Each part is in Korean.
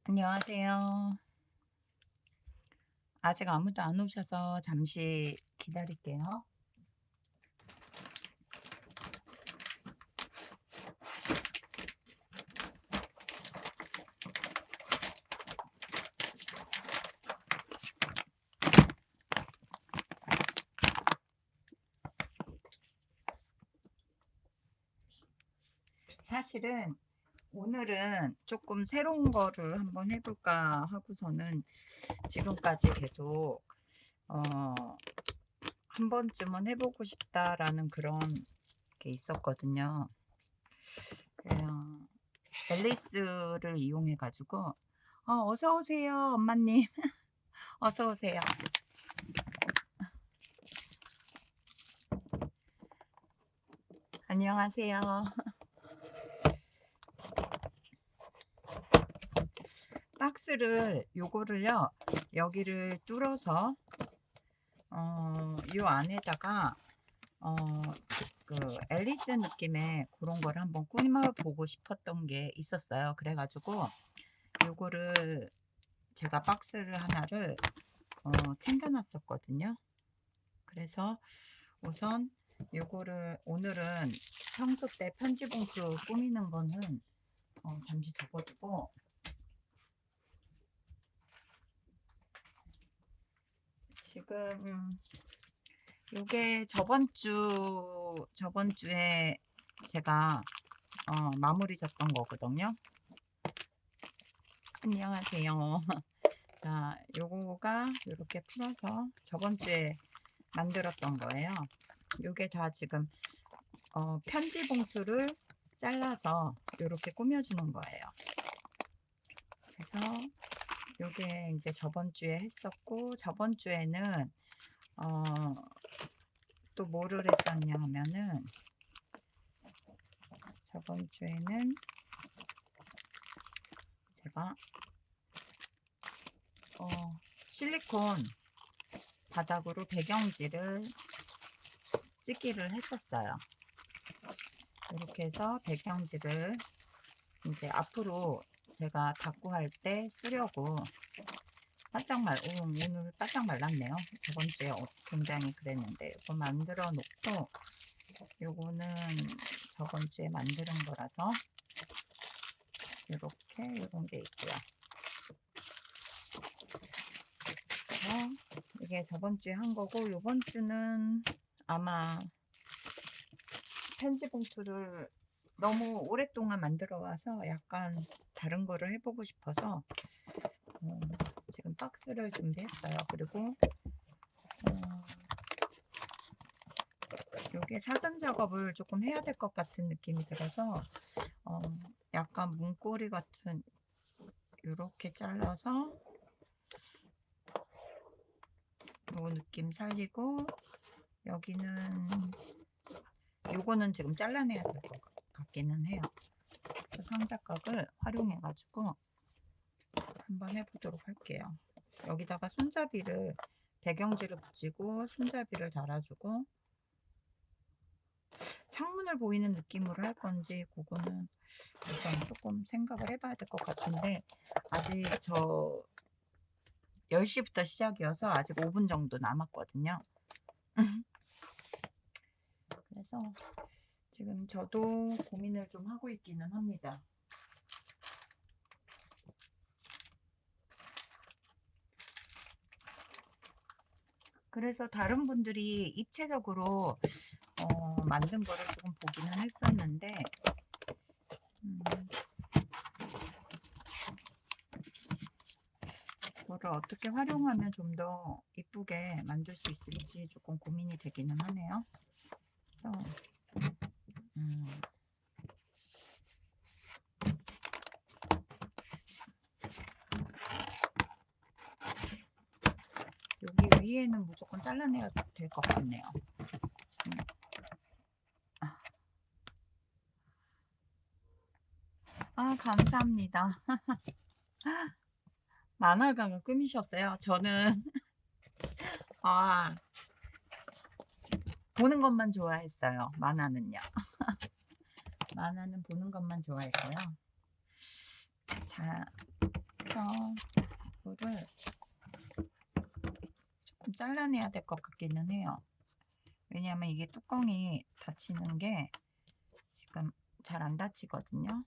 안녕하세요. 아직 아무도 안 오셔서 잠시 기다릴게요. 사실은 오늘은 조금 새로운 거를 한번 해볼까 하고서는 지금까지 계속 어, 한 번쯤은 해보고 싶다라는 그런 게 있었거든요. 그냥 앨리스를 이용해가지고 어서 오세요, 엄마님. 어서 오세요. 안녕하세요. 박스를 요거를요, 여기를 뚫어서 요 안에다가 어 그 앨리스 느낌의 그런 거를 한번 꾸며 보고 싶었던 게 있었어요. 그래 가지고 요거를 제가 박스를 하나를 챙겨 놨었거든요. 그래서 우선 요거를 오늘은 청소 때 편지 봉투 꾸미는 거는 잠시 접어두고, 지금 요게 저번 주에 제가 마무리 졌던 거거든요. 안녕하세요. 자, 요거가 요렇게 풀어서 저번 주에 만들었던 거예요. 요게 다 지금 편지 봉투를 잘라서 요렇게 꾸며주는 거예요. 그래서 요게 이제 저번 주에 했었고, 저번 주에는 어, 또 뭐를 했었냐 하면은, 저번 주에는 제가 실리콘 바닥으로 배경지를 찍기를 했었어요. 이렇게 해서 배경지를 이제 앞으로 제가 닦고 할 때 쓰려고 오늘 바짝 말랐네요. 저번 주에 굉장히 그랬는데 이거 만들어 놓고, 요거는 저번 주에 만드는 거라서 이렇게 이런 게 있고요. 이게 저번 주에 한 거고, 요번 주는 아마 편지 봉투를 너무 오랫동안 만들어 와서 약간 다른 거를 해보고 싶어서 지금 박스를 준비했어요. 그리고 요게 사전 작업을 조금 해야 될 것 같은 느낌이 들어서 어, 약간 문고리 같은 요렇게 잘라서 요 느낌 살리고, 여기는 요거는 지금 잘라내야 될 것 같기는 해요. 그래서 상자각을 활용해 가지고 한번 해보도록 할게요. 여기다가 손잡이를, 배경지를 붙이고 손잡이를 달아주고, 창문을 보이는 느낌으로 할 건지 그거는 우선 조금 생각을 해봐야 될 것 같은데, 아직 10시부터 시작이어서 아직 5분 정도 남았거든요. 그래서 지금 저도 고민을 좀 하고 있기는 합니다. 그래서 다른 분들이 입체적으로 만든 거를 조금 보기는 했었는데, 음, 그거를 어떻게 활용하면 좀 더 이쁘게 만들 수 있을지 조금 고민이 되기는 하네요. 그래서 음, 여기 위에는 무조건 잘라내야 될 것 같네요. 감사합니다. 만화가가 꿈이셨어요? 저는 아, 보는 것만 좋아했어요. 만화는요. 만화는 보는 것만 좋아했고요. 자, 그래서 이거를 조금 잘라내야 될 것 같기는 해요. 왜냐하면 이게 뚜껑이 닫히는 게 지금 잘 안 닫히거든요.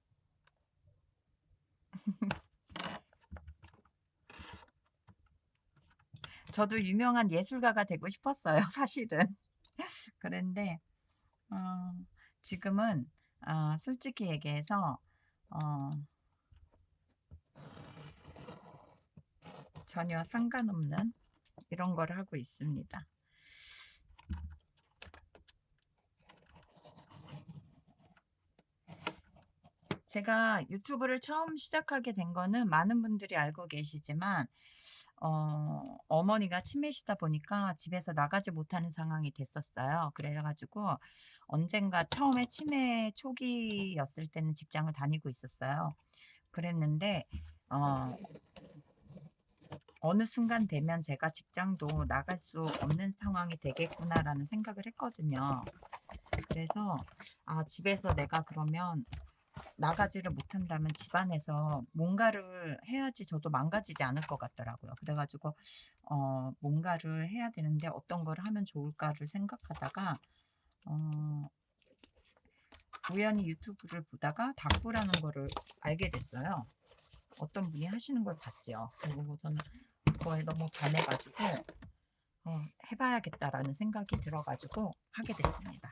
저도 유명한 예술가가 되고 싶었어요, 사실은. 그런데 어, 지금은 솔직히 얘기해서 어, 전혀 상관없는 이런 걸 하고 있습니다. 제가 유튜브를 처음 시작하게 된 거는 많은 분들이 알고 계시지만 어머니가 치매시다 보니까 집에서 나가지 못하는 상황이 됐었어요. 그래가지고 언젠가 처음에 치매 초기였을 때는 직장을 다니고 있었어요. 그랬는데 어, 어느 순간 되면 제가 직장도 나갈 수 없는 상황이 되겠구나라는 생각을 했거든요. 그래서 집에서 내가 그러면 나가지를 못한다면 집안에서 뭔가를 해야지 저도 망가지지 않을 것 같더라고요. 그래가지고 뭔가를 해야 되는데 어떤 걸 하면 좋을까를 생각하다가 어, 우연히 유튜브를 보다가 다꾸라는 거를 알게 됐어요. 어떤 분이 하시는 걸 봤지요. 그리고 저는 그거에 너무 반해가지고 해봐야겠다라는 생각이 들어가지고 하게 됐습니다.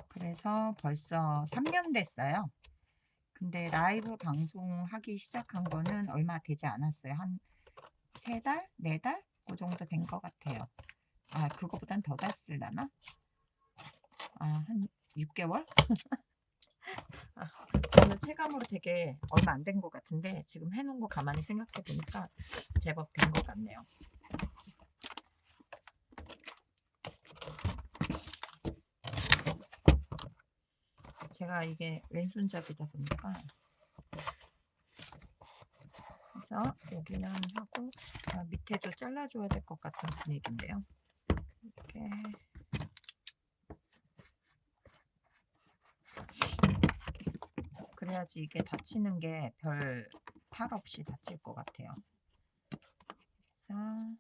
그래서 벌써 3년 됐어요. 근데 라이브 방송하기 시작한 거는 얼마 되지 않았어요. 한 3달? 4달? 그 정도 된 것 같아요. 그거보단 더 됐을라나? 한 6개월? 저는 체감으로 되게 얼마 안 된 것 같은데 지금 해놓은 거 가만히 생각해 보니까 제법 된 것 같네요. 제가 이게 왼손잡이다 보니까 그래서 여기는 하고 밑에도 잘라줘야 될 것 같은 분위기인데요. 이렇게 그래야지 이게 닫히는 게 별 탈 없이 닫힐 것 같아요. 그래서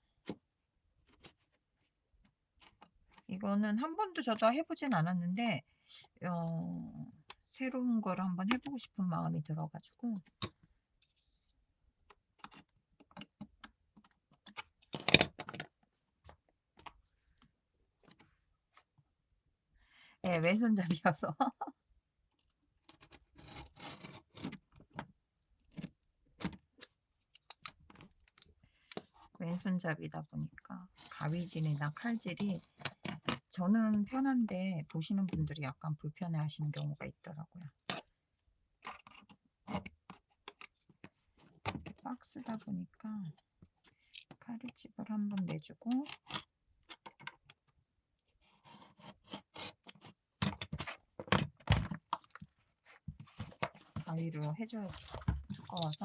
이거는 한 번도 저도 해보진 않았는데 새로운 걸 한번 해보고 싶은 마음이 들어가지고 네, 왼손잡이여서 왼손잡이다 보니까 가위질이나 칼질이 저는 편한데 보시는 분들이 약간 불편해 하시는 경우가 있더라고요. 박스다 보니까 가위집을 한번 내주고 가위로 해줘야 두꺼워서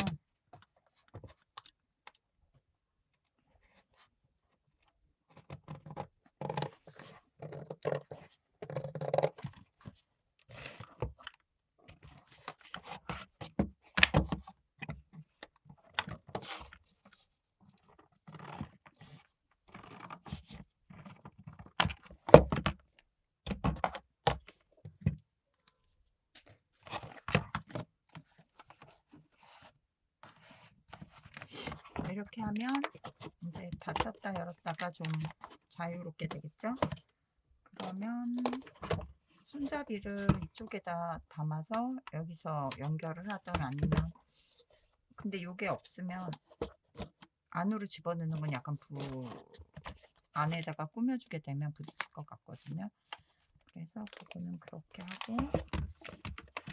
이렇게 하면 이제 닫혔다 열었다가 좀 자유롭게 되겠죠? 그러면 손잡이를 이쪽에다 담아서 여기서 연결을 하든 아니면 근데 이게 없으면 안으로 집어넣는 건 약간 안에다가 꾸며주게 되면 부딪힐 것 같거든요. 그래서 그거는 그렇게 하고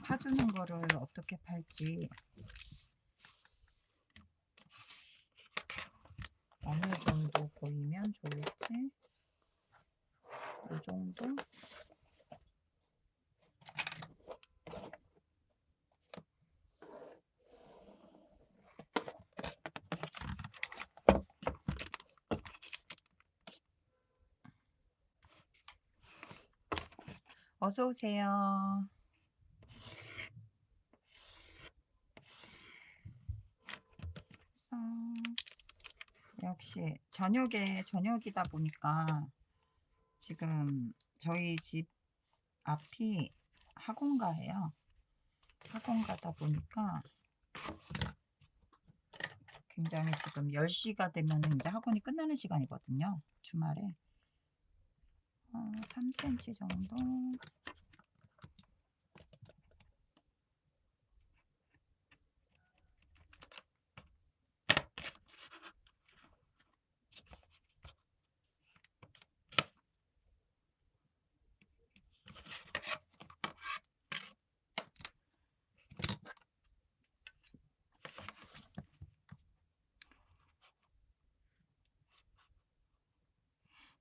파주는 거를 어떻게 팔지 어느 정도 보이면 좋을지 이 정도 어서 오세요. 역시 저녁이다 보니까 지금 저희 집 앞이 학원가예요. 학원가다 보니까 굉장히 지금 10시가 되면은 이제 학원이 끝나는 시간이거든요. 주말에. 3cm 정도.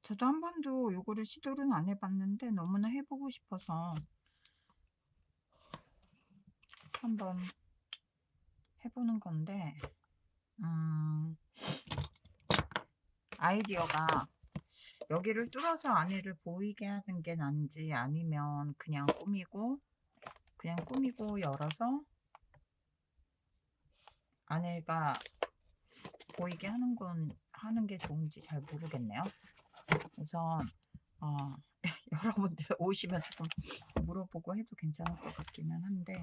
저도 한 번도 요거를 시도는 안 해봤는데 너무나 해보고 싶어서 한번 해보는 건데, 아이디어가 여기를 뚫어서 안에를 보이게 하는 게 난지, 아니면 그냥 꾸미고 열어서 안에가 보이게 하는 게 좋은지 잘 모르겠네요. 우선 여러분들 오시면 조금 물어보고 해도 괜찮을 것 같기는 한데,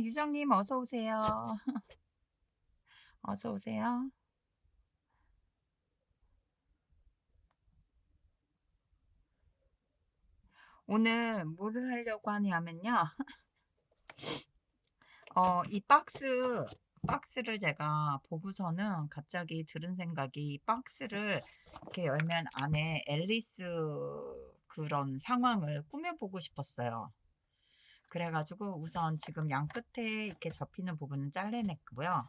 유정님 어서 오세요. 어서 오세요. 오늘 뭐를 하려고 하냐면요. 이 박스를 제가 보고서는 갑자기 들은 생각이, 이 박스를 이렇게 열면 안에 앨리스 그런 상황을 꾸며보고 싶었어요. 그래가지고 우선 지금 양 끝에 이렇게 접히는 부분은 잘라냈고요.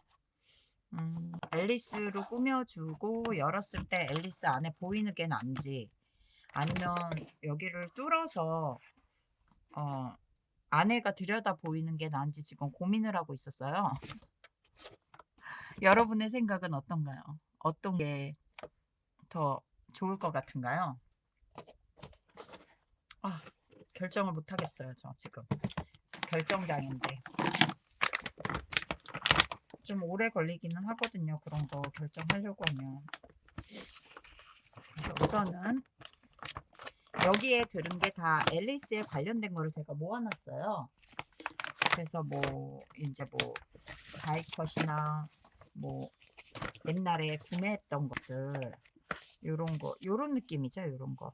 앨리스로 꾸며주고 열었을 때 앨리스 안에 보이는 게 난지, 아니면 여기를 뚫어서 안에가 들여다 보이는 게 난지 지금 고민을 하고 있었어요. 여러분의 생각은 어떤가요? 어떤 게 더 좋을 것 같은가요? 결정을 못 하겠어요. 저 지금 결정장인데 좀 오래 걸리기는 하거든요. 그런 거 결정하려고 하면. 그래서 우선은 여기에 들은 게 다 앨리스에 관련된 거를 제가 모아놨어요. 그래서 이제 가이컷이나 옛날에 구매했던 것들, 요런 느낌이죠. 요런 거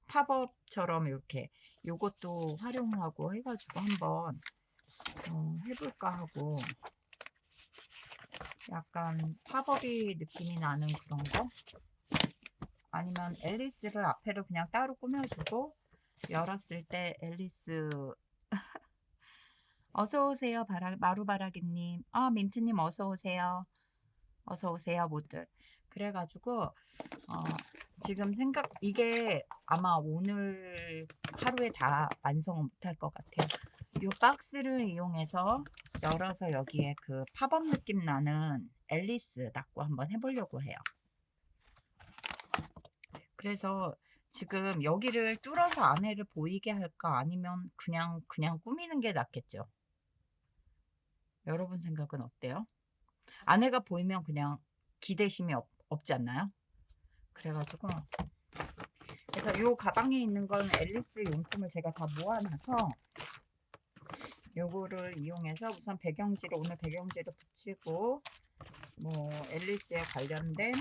팝업처럼 이렇게 요것도 활용하고 해가지고 한번 해볼까 하고, 약간 팝업이 느낌이 나는 그런 거, 아니면 앨리스를 앞에로 그냥 따로 꾸며주고 열었을 때 앨리스. 어서 오세요, 마루바라기님. 민트님 어서 오세요. 어서 오세요, 모두. 그래가지고 지금 이게 아마 오늘 하루에 다 완성은 못할 것 같아요. 이 박스를 이용해서 열어서 여기에 그 팝업 느낌 나는 앨리스 닦고 한번 해보려고 해요. 그래서 지금 여기를 뚫어서 안에를 보이게 할까, 아니면 그냥 꾸미는 게 낫겠죠. 여러분 생각은 어때요? 안에가 보이면 그냥 기대심이 없지 않나요? 그래서 요 가방에 있는 건 앨리스 용품을 제가 다 모아놔서 요거를 이용해서 우선 오늘 배경지를 붙이고, 앨리스에 관련된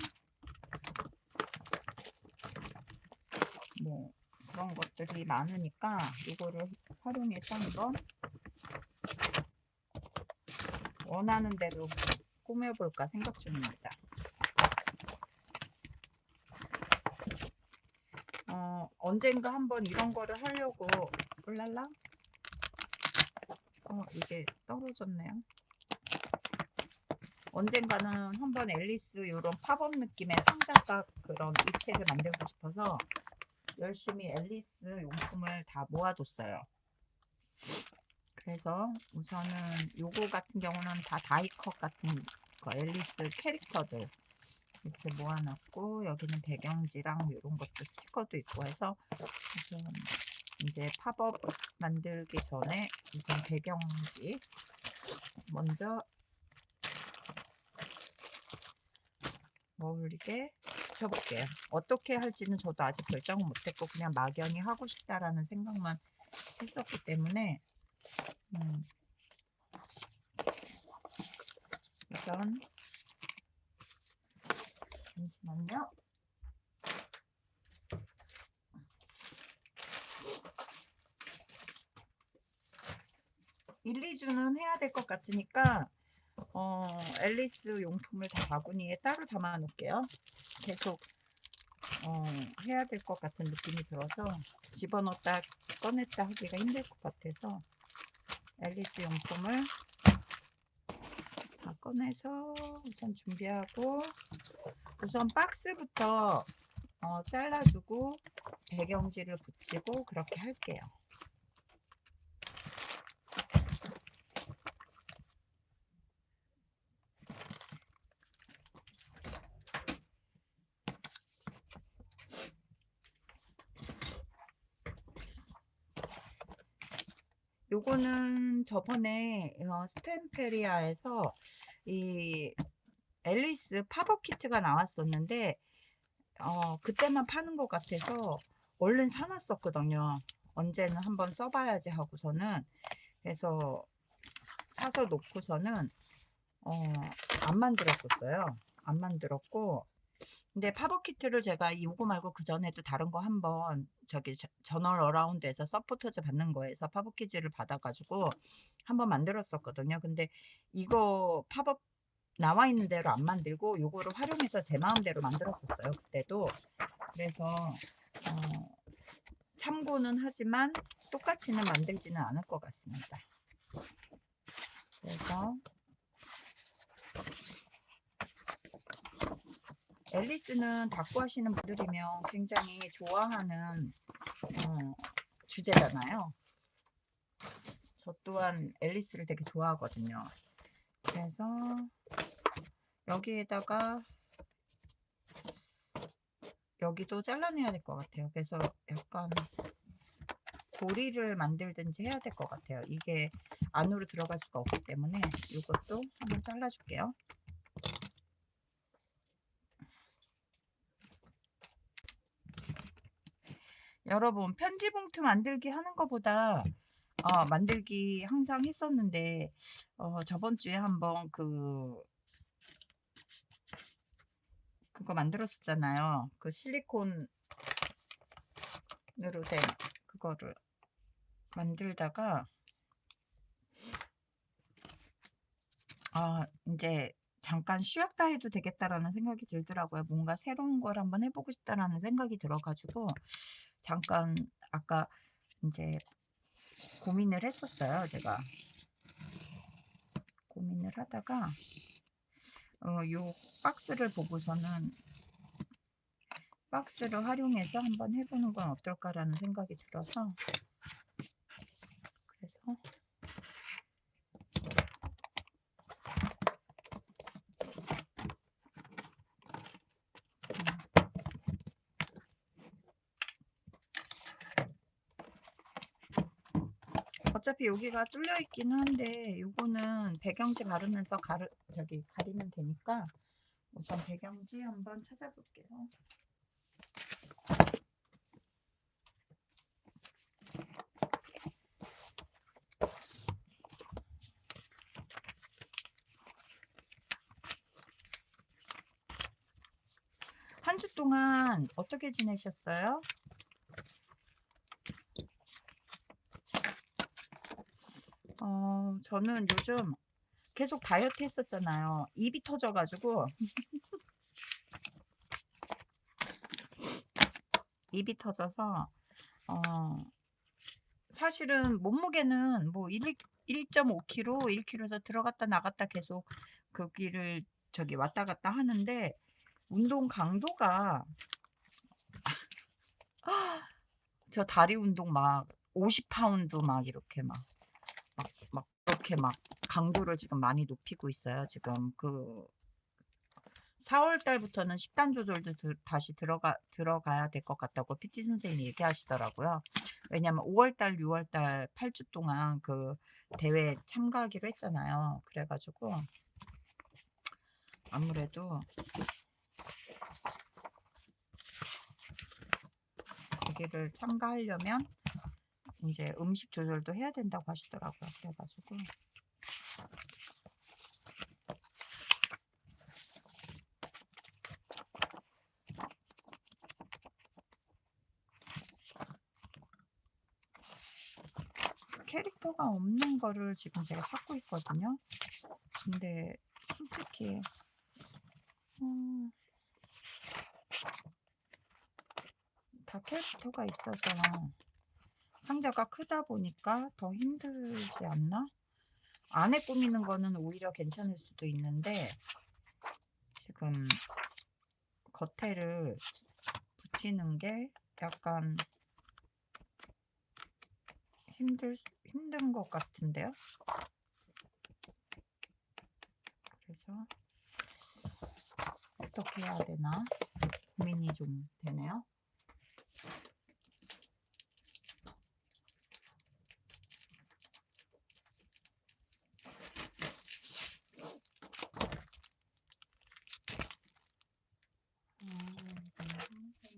그런 것들이 많으니까 이거를 활용해서 한번 원하는 대로 꾸며볼까 생각 중입니다. 언젠가 한번 이런 거를 하려고. 랄라? 이게 떨어졌네요. 언젠가는 한번 앨리스 이런 팝업 느낌의 상자각 그런 입체를 만들고 싶어서 열심히 앨리스 용품을 다 모아뒀어요. 그래서 우선은 요거 같은 경우는 다 다이컷 같은 거 앨리스 캐릭터들 이렇게 모아놨고, 여기는 배경지랑 이런 것도 스티커도 있고 해서 우선 이제 팝업 만들기 전에 우선 배경지 먼저 어울리게 붙여볼게요. 어떻게 할지는 저도 아직 결정을 못했고 그냥 막연히 하고 싶다라는 생각만 했었기 때문에 우선 잠시만요. 1, 2주는 해야 될 것 같으니까 앨리스 용품을 다 바구니에 따로 담아 놓을게요. 계속 해야 될 것 같은 느낌이 들어서 집어넣었다 꺼냈다 하기가 힘들 것 같아서 앨리스 용품을 다 꺼내서 우선 준비하고, 우선 박스부터 잘라주고 배경지를 붙이고 그렇게 할게요. 요거는 저번에 스탠페리아에서 이 앨리스 팝업 키트가 나왔었는데 그때만 파는 것 같아서 얼른 사놨었거든요. 언제는 한번 써봐야지 하고서는. 그래서 사서 놓고서는 안 만들었었어요. 안 만들었고, 근데 팝업 키트를 제가 이거 말고 그 전에도 다른 거 한번 저기 저널 어라운드에서 서포터즈 받는 거에서 팝업 키트를 받아가지고 한번 만들었었거든요. 근데 이거 팝업 나와 있는 대로 안 만들고 요거를 활용해서 제 마음대로 만들었었어요, 그때도. 그래서 참고는 하지만 똑같이는 만들지는 않을 것 같습니다. 그래서 앨리스는 닭구 하시는 분들이면 굉장히 좋아하는 주제잖아요. 저 또한 앨리스를 되게 좋아하거든요. 그래서 여기에다가 여기도 잘라내야 될 것 같아요. 그래서 약간 고리를 만들든지 해야 될 것 같아요. 이게 안으로 들어갈 수가 없기 때문에 이것도 한번 잘라줄게요. 여러분, 편지 봉투 만들기 하는 것보다 만들기 항상 했었는데 저번 주에 한번 그거 만들었었잖아요. 그 실리콘으로 된 그거를 만들다가 이제 잠깐 쉬었다 해도 되겠다라는 생각이 들더라고요. 뭔가 새로운 걸 한번 해보고 싶다라는 생각이 들어가지고 잠깐 아까 이제 고민을 했었어요. 제가 고민을 하다가 요 박스를 보고서는 박스를 활용해서 한번 해보는 건 어떨까라는 생각이 들어서, 그래서 어차피 여기가 뚫려 있긴 한데 요거는 배경지 바르면서 가리면 되니까 우선 배경지 한번 찾아볼게요. 한 주 동안 어떻게 지내셨어요? 저는 요즘 계속 다이어트 했었잖아요. 입이 터져가지고 입이 터져서 사실은 몸무게는 뭐 1.5kg, 1kg에서 들어갔다 나갔다 계속 거기를 저기 왔다 갔다 하는데 운동 강도가 저 다리 운동 막 50파운드 막 이렇게 막 이렇게 막 강도를 지금 많이 높이고 있어요. 지금 4월 달부터는 식단 조절도 다시 들어가야 될 것 같다고 PT 선생님이 얘기하시더라고요. 왜냐면 5월 달, 6월 달 8주 동안 그 대회 참가하기로 했잖아요. 그래가지고 아무래도 거기를 참가하려면 이제 음식 조절도 해야 된다고 하시더라고요. 그래가지고 캐릭터가 없는 거를 지금 제가 찾고 있거든요. 근데 솔직히 다 캐릭터가 있어서 상자가 크다 보니까 더 힘들지 않나? 안에 꾸미는 거는 오히려 괜찮을 수도 있는데 지금 겉에를 붙이는 게 약간 힘든 것 같은데요. 그래서 어떻게 해야 되나 고민이 좀 되네요.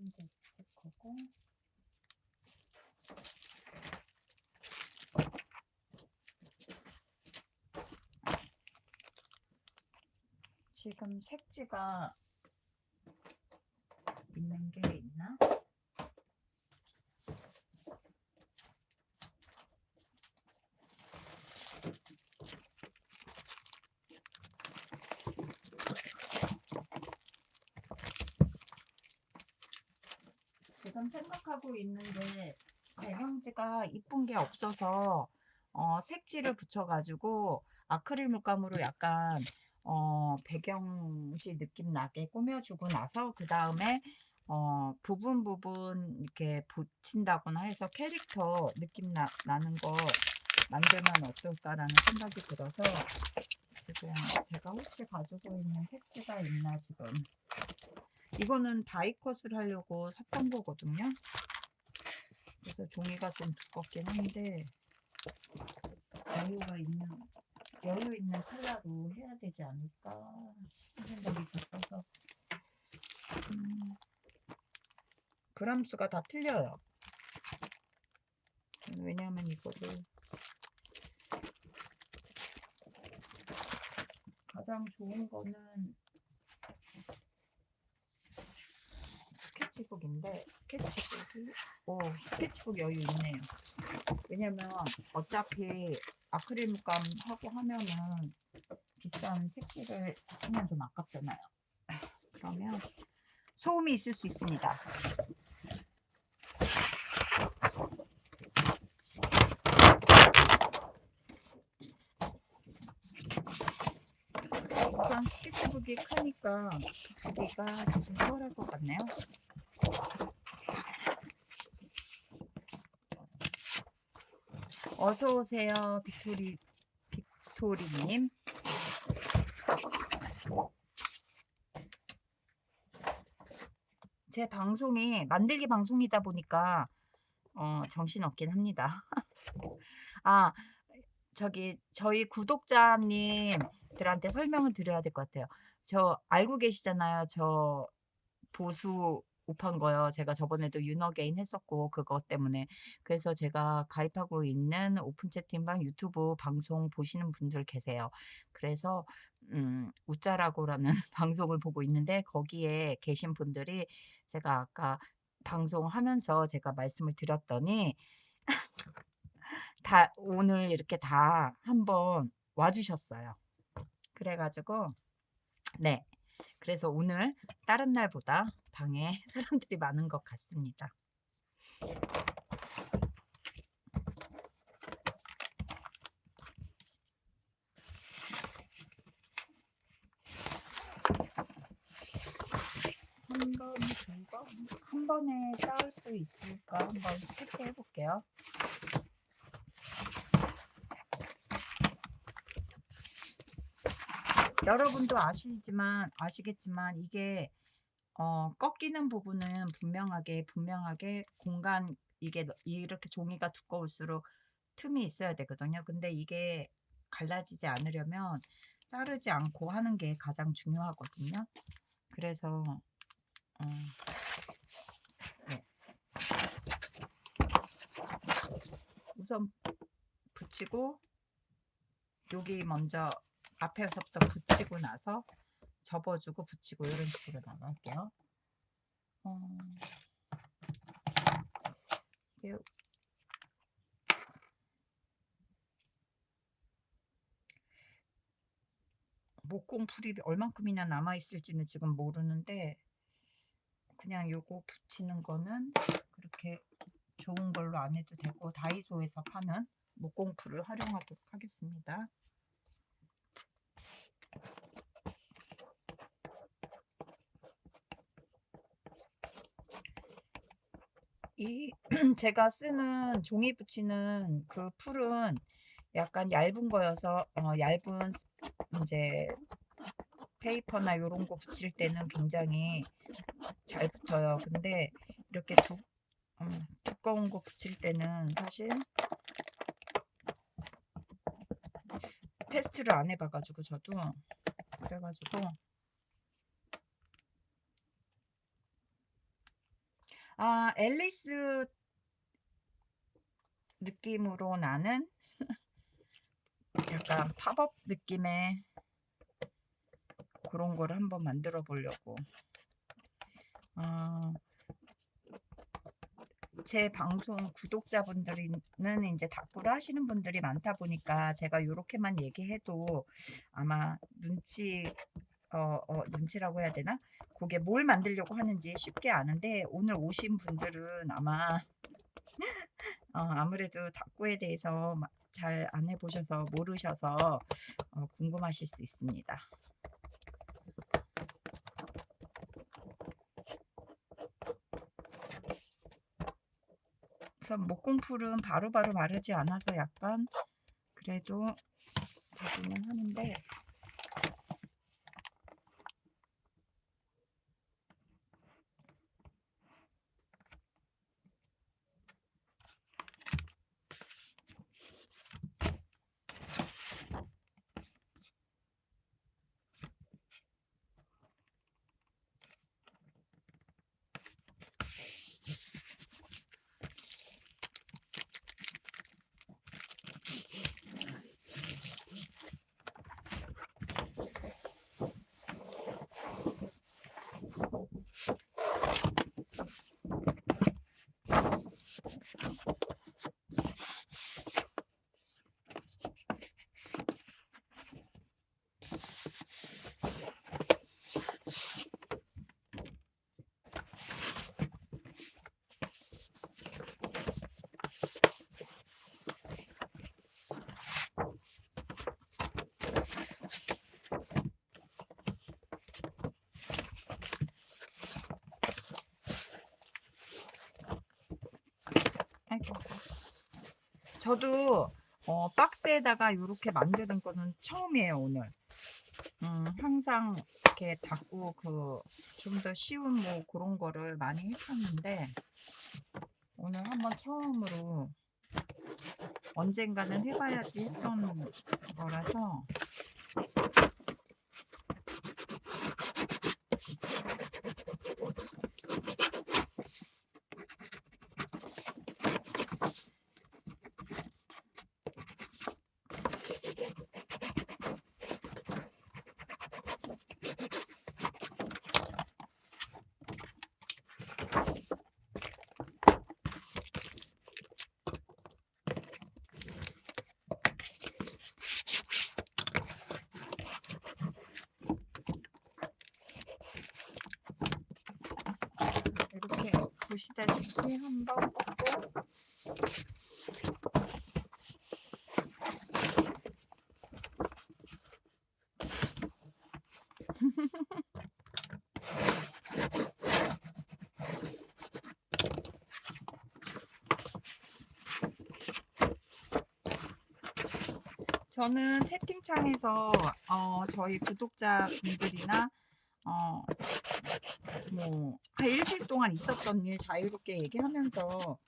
이제 거고 지금 색지가 있는 게 있나? 지금 생각하고 있는데 배경지가 이쁜 게 없어서 색지를 붙여가지고 아크릴 물감으로 약간 배경지 느낌 나게 꾸며주고 나서 그 다음에 부분 부분 이렇게 붙인다거나 해서 캐릭터 느낌 나는 거 만들면 어떨까라는 생각이 들어서 지금 제가 혹시 가지고 있는 색지가 있나 지금 이거는 다이컷을 하려고 샀던 거거든요. 그래서 종이가 좀 두껍긴 한데 여유 있는 컬러로 해야 되지 않을까 싶은 생각이 들어서 그람 수가 다 틀려요. 왜냐하면 이거를 가장 좋은 거는 스케치북인데 스케치북 여유 있네요. 왜냐면 어차피 아크릴 물감 하고 하면은 비싼 색지를 쓰면 좀 아깝잖아요. 그러면 소음이 있을 수 있습니다. 우선 스케치북이 크니까 붙이기가 조금 수월할 것 같네요. 어서 오세요, 빅토리님. 제 방송이 만들기 방송이다 보니까 정신없긴 합니다. 아, 저희 구독자님들한테 설명을 드려야 될 것 같아요. 저 알고 계시잖아요. 저 보수 오판 거요. 제가 저번에도 유너게인 했었고 그것 때문에 그래서 제가 가입하고 있는 오픈 채팅방 유튜브 방송 보시는 분들 계세요. 그래서 웃자라고라는 방송을 보고 있는데 거기에 계신 분들이 제가 아까 방송하면서 제가 말씀을 드렸더니 다 오늘 이렇게 다 한번 와주셨어요. 그래가지고 네. 그래서 오늘 다른 날보다 방에 사람들이 많은 것 같습니다. 한 번, 두 번, 한 번에 쌓을 수 있을까 한번 체크해 볼게요. 여러분도 아시겠지만 이게 꺾이는 부분은 분명하게 공간, 이게 이렇게 종이가 두꺼울수록 틈이 있어야 되거든요. 근데 이게 갈라지지 않으려면 자르지 않고 하는 게 가장 중요하거든요. 그래서 어, 네. 우선 붙이고, 여기 먼저 앞에서부터 붙이고 나서 접어주고 붙이고 이런 식으로 나갈게요. 이게 목공풀이 얼만큼이나 남아있을지는 지금 모르는데, 그냥 요거 붙이는 거는 그렇게 좋은 걸로 안 해도 되고 다이소에서 파는 목공풀을 활용하도록 하겠습니다. 이 제가 쓰는 종이 붙이는 그 풀은 약간 얇은 거여서 얇은 이제 페이퍼나 요런 거 붙일 때는 굉장히 잘 붙어요. 근데 이렇게 두꺼운 거 붙일 때는 사실 테스트를 안 해봐가지고 저도 그래가지고 앨리스 느낌으로 나는 약간 팝업 느낌의 그런 걸 한번 만들어 보려고. 제 방송 구독자분들은 이제 닭구를 하시는 분들이 많다 보니까 제가 요렇게만 얘기해도 아마 눈치라고 해야 되나? 그게 뭘 만들려고 하는지 쉽게 아는데, 오늘 오신 분들은 아마 아무래도 닭구에 대해서 잘 안 해보셔서 모르셔서 궁금하실 수 있습니다. 우선 목공풀은 바로바로 마르지 않아서 약간 그래도 되기는 하는데, 아이고. 저도 박스에다가 이렇게 만드는 거는 처음이에요, 오늘. 항상 이렇게 닫고 좀 더 쉬운 뭐 그런 거를 많이 했었는데, 오늘 한번 처음으로 언젠가는 해봐야지 했던 거라서. 이렇게 보시다시피 한번 꽂고, 저는 채팅창에서 저희 구독자분들이나 어 뭐 한 일주일 동안 있었던 일 자유롭게 얘기하면서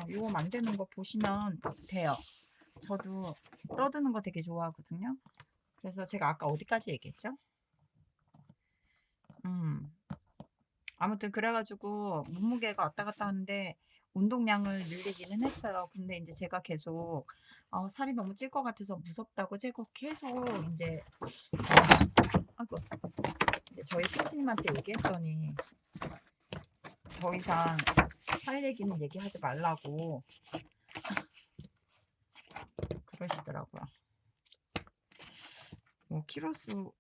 요거 만드는 거 보시면 돼요. 저도 떠드는 거 되게 좋아하거든요. 그래서 제가 아까 어디까지 얘기했죠? 음. 아무튼 그래 가지고 몸무게가 왔다 갔다 하는데 운동량을 늘리기는 했어요. 근데 인제 제가 계속 살이 너무 찔 것 같아서 무섭다고 제가 계속 인제 아이고 이제 저희 PT님한테 얘기했더니 더 이상 살 얘기는 얘기하지 말라고 그러시더라고요. 뭐 키로수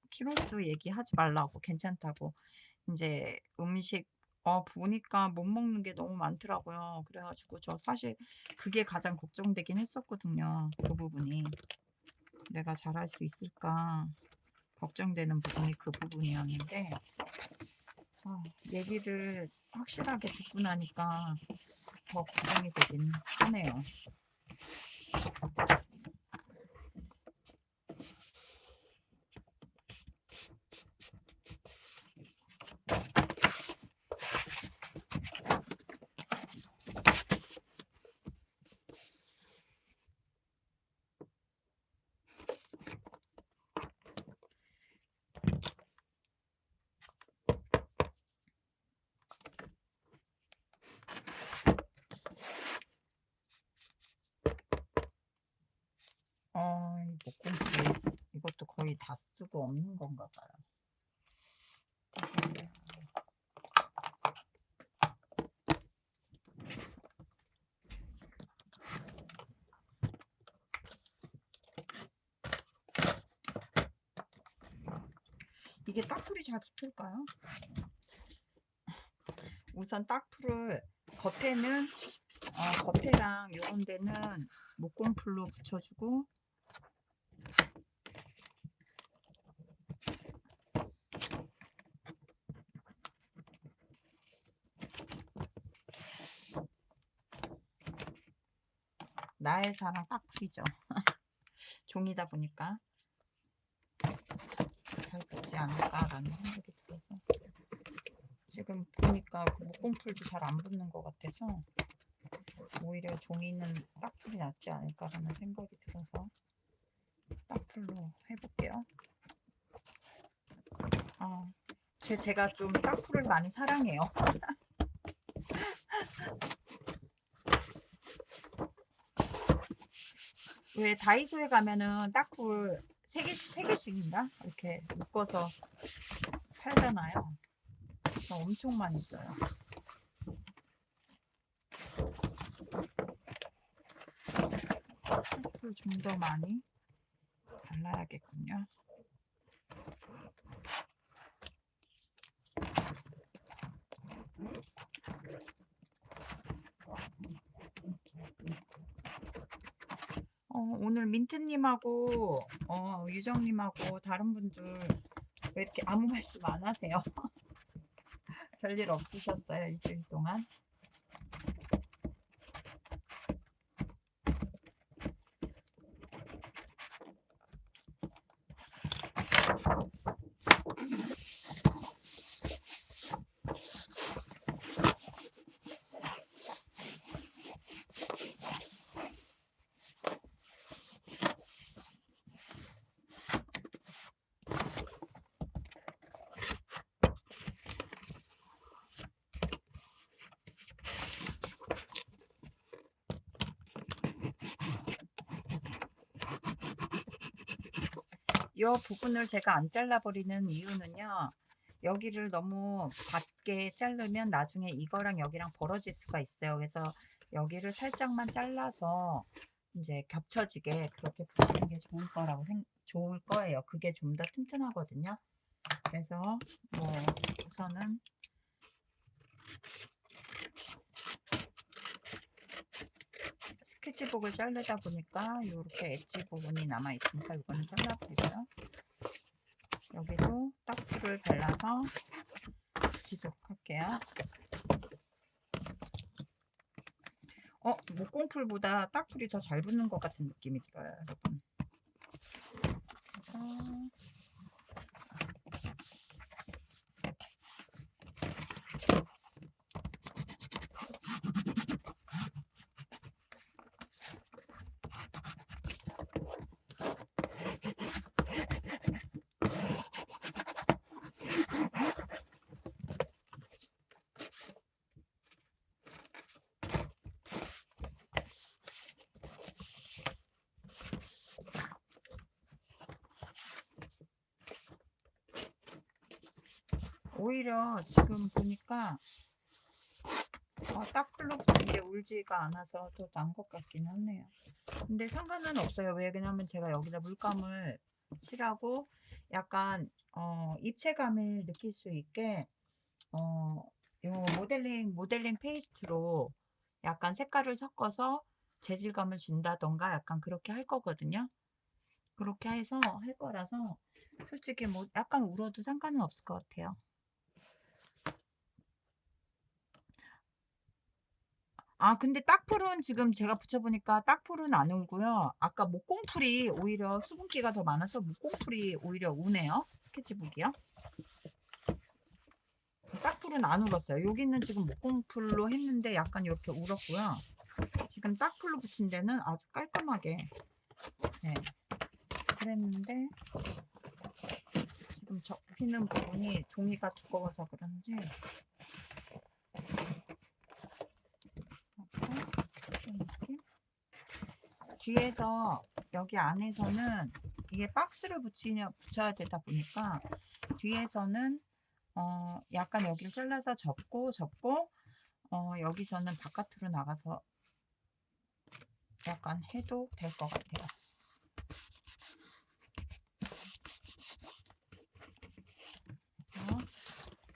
얘기하지 말라고 괜찮다고. 인제 음식 보니까 못 먹는 게 너무 많더라고요. 그래 가지고 저 사실 그게 가장 걱정되긴 했었거든요, 그 부분이. '내가 잘할 수 있을까?' 걱정되는 부분이 그 부분이었는데 얘기를 확실하게 듣고 나니까 더 걱정이 되긴 하네요. 이 목공풀 이것도 거의 다 쓰고 없는 건가 봐요. 이제 이게 딱풀이 잘 붙을까요? 우선 딱풀을 겉에는 겉에랑 요런 데는 목공풀로 붙여주고 나의 사랑 딱풀이죠. 종이다 보니까 잘 붙지 않을까라는 생각이 들어서 지금 보니까 그 목공풀도 잘 안 붙는 것 같아서 오히려 종이는 딱풀이 낫지 않을까라는 생각이 들어서 딱풀로 해볼게요. 제가 좀 딱풀을 많이 사랑해요. 왜 다이소에 가면은 딱풀 3개씩인가? 이렇게 묶어서 팔잖아요. 저 엄청 많이 써요. 딱풀 좀 더 많이 발라야겠군요. 오늘 민트님하고 유정님하고 다른 분들 왜 이렇게 아무 말씀 안 하세요? 별일 없으셨어요, 일주일 동안? 이 부분을 제가 안 잘라버리는 이유는요. 여기를 너무 밖에 자르면 나중에 이거랑 여기랑 벌어질 수가 있어요. 그래서 여기를 살짝만 잘라서 이제 겹쳐지게 그렇게 붙이는 게 좋을 거예요. 그게 좀 더 튼튼하거든요. 그래서 뭐 우선은 스케치북을 자르다 보니까 이렇게 엣지 부분이 남아 있으니까 이거는 잘라버리고요. 여기도 딱풀을 발라서 붙이도록 할게요. 목공풀보다 딱풀이 더 잘 붙는 것 같은 느낌이 들어요, 여러분. 오히려 지금 보니까 딱 풀러붙은 게 울지가 않아서 더 나은 것 같긴 하네요. 근데 상관은 없어요. 왜냐면 제가 여기다 물감을 칠하고 약간 입체감을 느낄 수 있게 어 요 모델링 페이스트로 약간 색깔을 섞어서 재질감을 준다던가 약간 그렇게 할 거거든요. 그렇게 해서 할 거라서 솔직히 뭐 약간 울어도 상관은 없을 것 같아요. 근데 딱풀은 지금 제가 붙여보니까 딱풀은 안 울고요. 아까 목공풀이 오히려 수분기가 더 많아서 목공풀이 오히려 우네요. 스케치북이요. 딱풀은 안 울었어요. 여기는 지금 목공풀로 했는데 약간 이렇게 울었고요. 지금 딱풀로 붙인 데는 아주 깔끔하게 네, 그랬는데 지금 접히는 부분이 종이가 두꺼워서 그런지 이렇게 느낌? 뒤에서 여기 안에서는 이게 박스를 붙여야 되다 보니까 뒤에서는 약간 여기를 잘라서 접고 여기서는 바깥으로 나가서 약간 해도 될 것 같아요.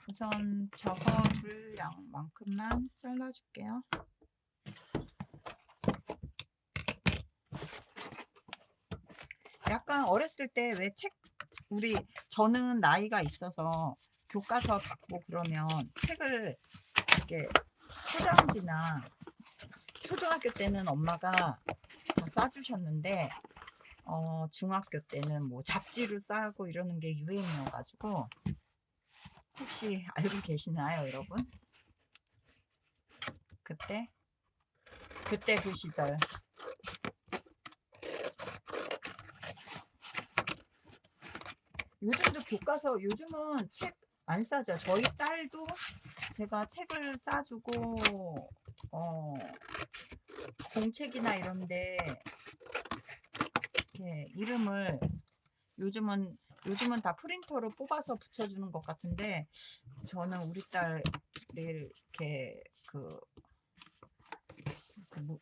우선 접어줄 양만큼만 잘라줄게요. 약간 어렸을 때 왜 저는 나이가 있어서 교과서 받고 그러면 책을 이렇게 포장지나 초등학교 때는 엄마가 다 싸주셨는데 중학교 때는 뭐 잡지로 싸고 이러는 게 유행이어가지고 혹시 알고 계시나요, 여러분? 그때 그 시절. 요즘도 교과서 요즘은 책 안 싸죠. 저희 딸도 제가 책을 싸주고 공책이나 이런데 이렇게 이름을 요즘은 다 프린터로 뽑아서 붙여주는 것 같은데 저는 우리 딸을 이렇게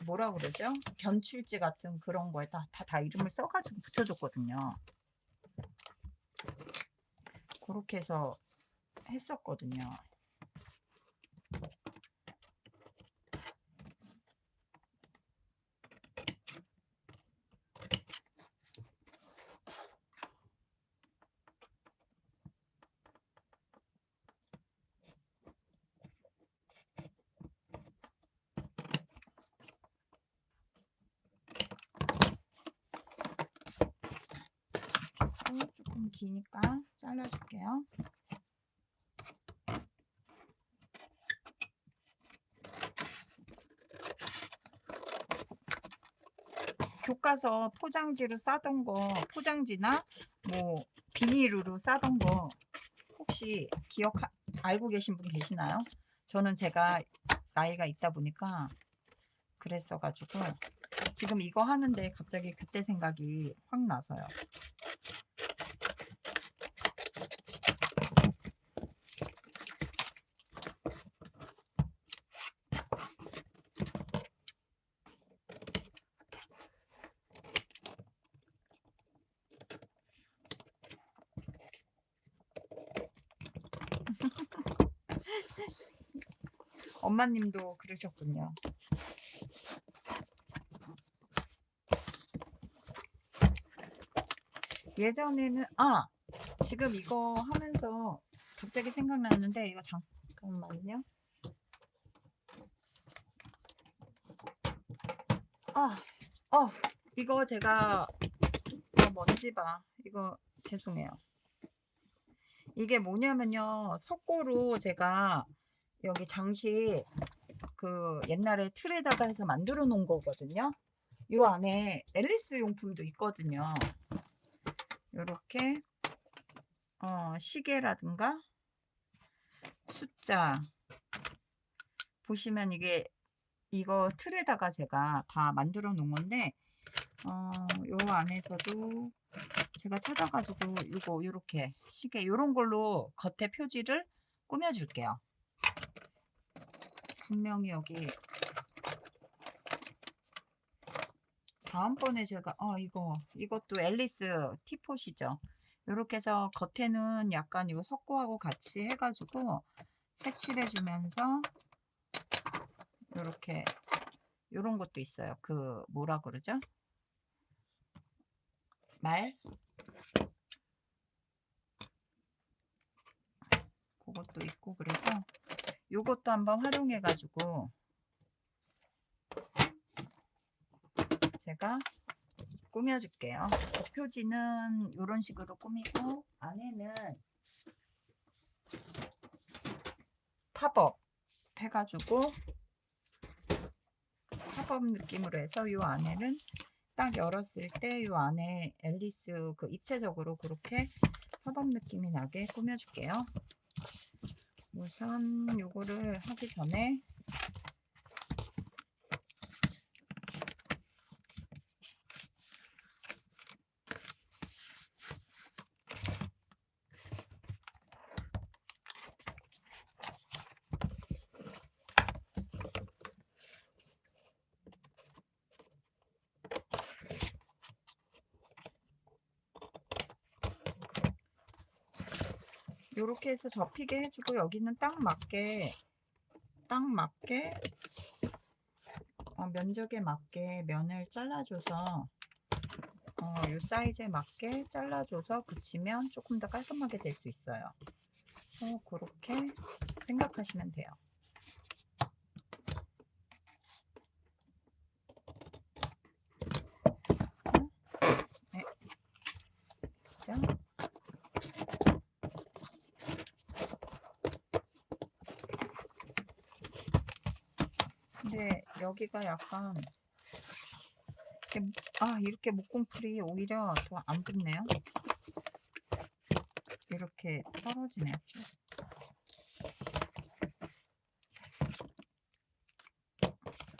뭐라 그러죠? 견출지 같은 그런 거에 다 이름을 써가지고 붙여줬거든요. 그렇게 해서 했었거든요. 조금 기니까 잘라줄게요. 교과서 포장지로 싸던 거, 포장지나 뭐 비닐으로 싸던 거 혹시 알고 계신 분 계시나요? 저는 제가 나이가 있다 보니까 그랬어가지고 지금 이거 하는데 갑자기 그때 생각이 확 나서요. 엄마님도 그러셨군요. 예전에는 지금 이거 하면서 갑자기 생각났는데 이거 잠깐만요. 이거 제가 먼지 봐. 이거 죄송해요. 이게 뭐냐면요. 석고로 제가 여기 장식 그 옛날에 틀에다가 해서 만들어 놓은 거거든요. 요 안에 앨리스 용품도 있거든요. 요렇게 시계라든가 숫자 보시면 이거 틀에다가 제가 다 만들어 놓은 건데 요 안에서도 제가 찾아가지고 요렇게 시계 요런 걸로 겉에 표지를 꾸며 줄게요. 분명히 여기 다음번에 제가 이것도 앨리스 티폿이죠. 요렇게 해서 겉에는 약간 요 석고하고 같이 해가지고 색칠해 주면서 요렇게 요런 것도 있어요. 그 뭐라 그러죠? 말? 그것도 있고 그래서 요것도 한번 활용해 가지고 제가 꾸며 줄게요. 표지는 요런 식으로 꾸미고 안에는 팝업 해가지고 팝업 느낌으로 해서 요 안에는 딱 열었을 때 요 안에 앨리스 그 입체적으로 그렇게 팝업 느낌이 나게 꾸며 줄게요. 우선 요거를 하기 전에 요렇게 해서 접히게 해주고 여기는 딱 맞게 면적에 맞게 면을 잘라줘서 요 사이즈에 맞게 잘라줘서 붙이면 조금 더 깔끔하게 될 수 있어요. 그렇게 생각하시면 돼요. 네. 자. 근데 여기가 약간 이렇게 목공풀이 오히려 더 안 붙네요. 이렇게 떨어지네요.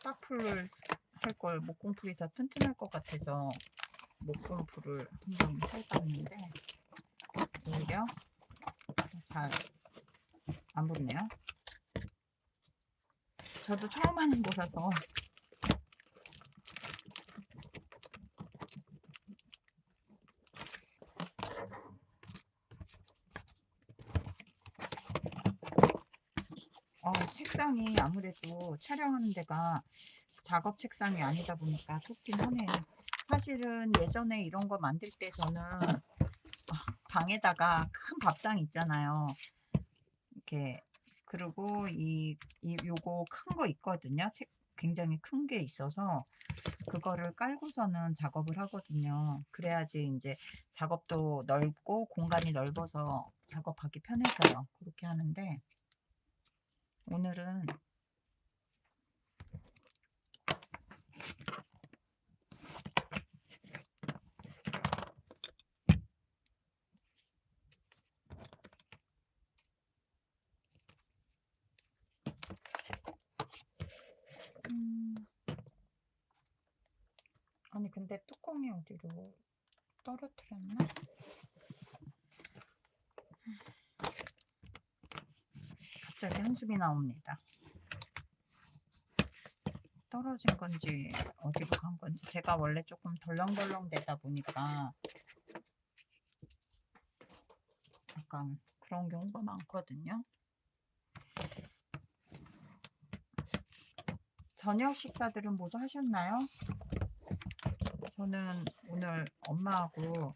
딱풀을 할 걸 목공풀이 더 튼튼할 것 같아서 목공풀을 한번 해봤는데 오히려 잘 안 붙네요. 저도 처음 하는 거라서 책상이 아무래도 촬영하는 데가 작업 책상이 아니다 보니까 좁긴 하네요. 사실은 예전에 이런 거 만들 때 저는 방에다가 큰 밥상 있잖아요. 이렇게 그리고 요거 큰 거 있거든요. 굉장히 큰 게 있어서 그거를 깔고서는 작업을 하거든요. 그래야지 이제 작업도 넓고 공간이 넓어서 작업하기 편해서요. 그렇게 하는데 오늘은 아니 근데 뚜껑이 어디로 떨어뜨렸나? 갑자기 한숨이 나옵니다. 떨어진 건지 어디로 간 건지 제가 원래 조금 덜렁덜렁 되다 보니까 약간 그런 경우가 많거든요. 저녁 식사들은 모두 하셨나요? 저는 오늘 엄마하고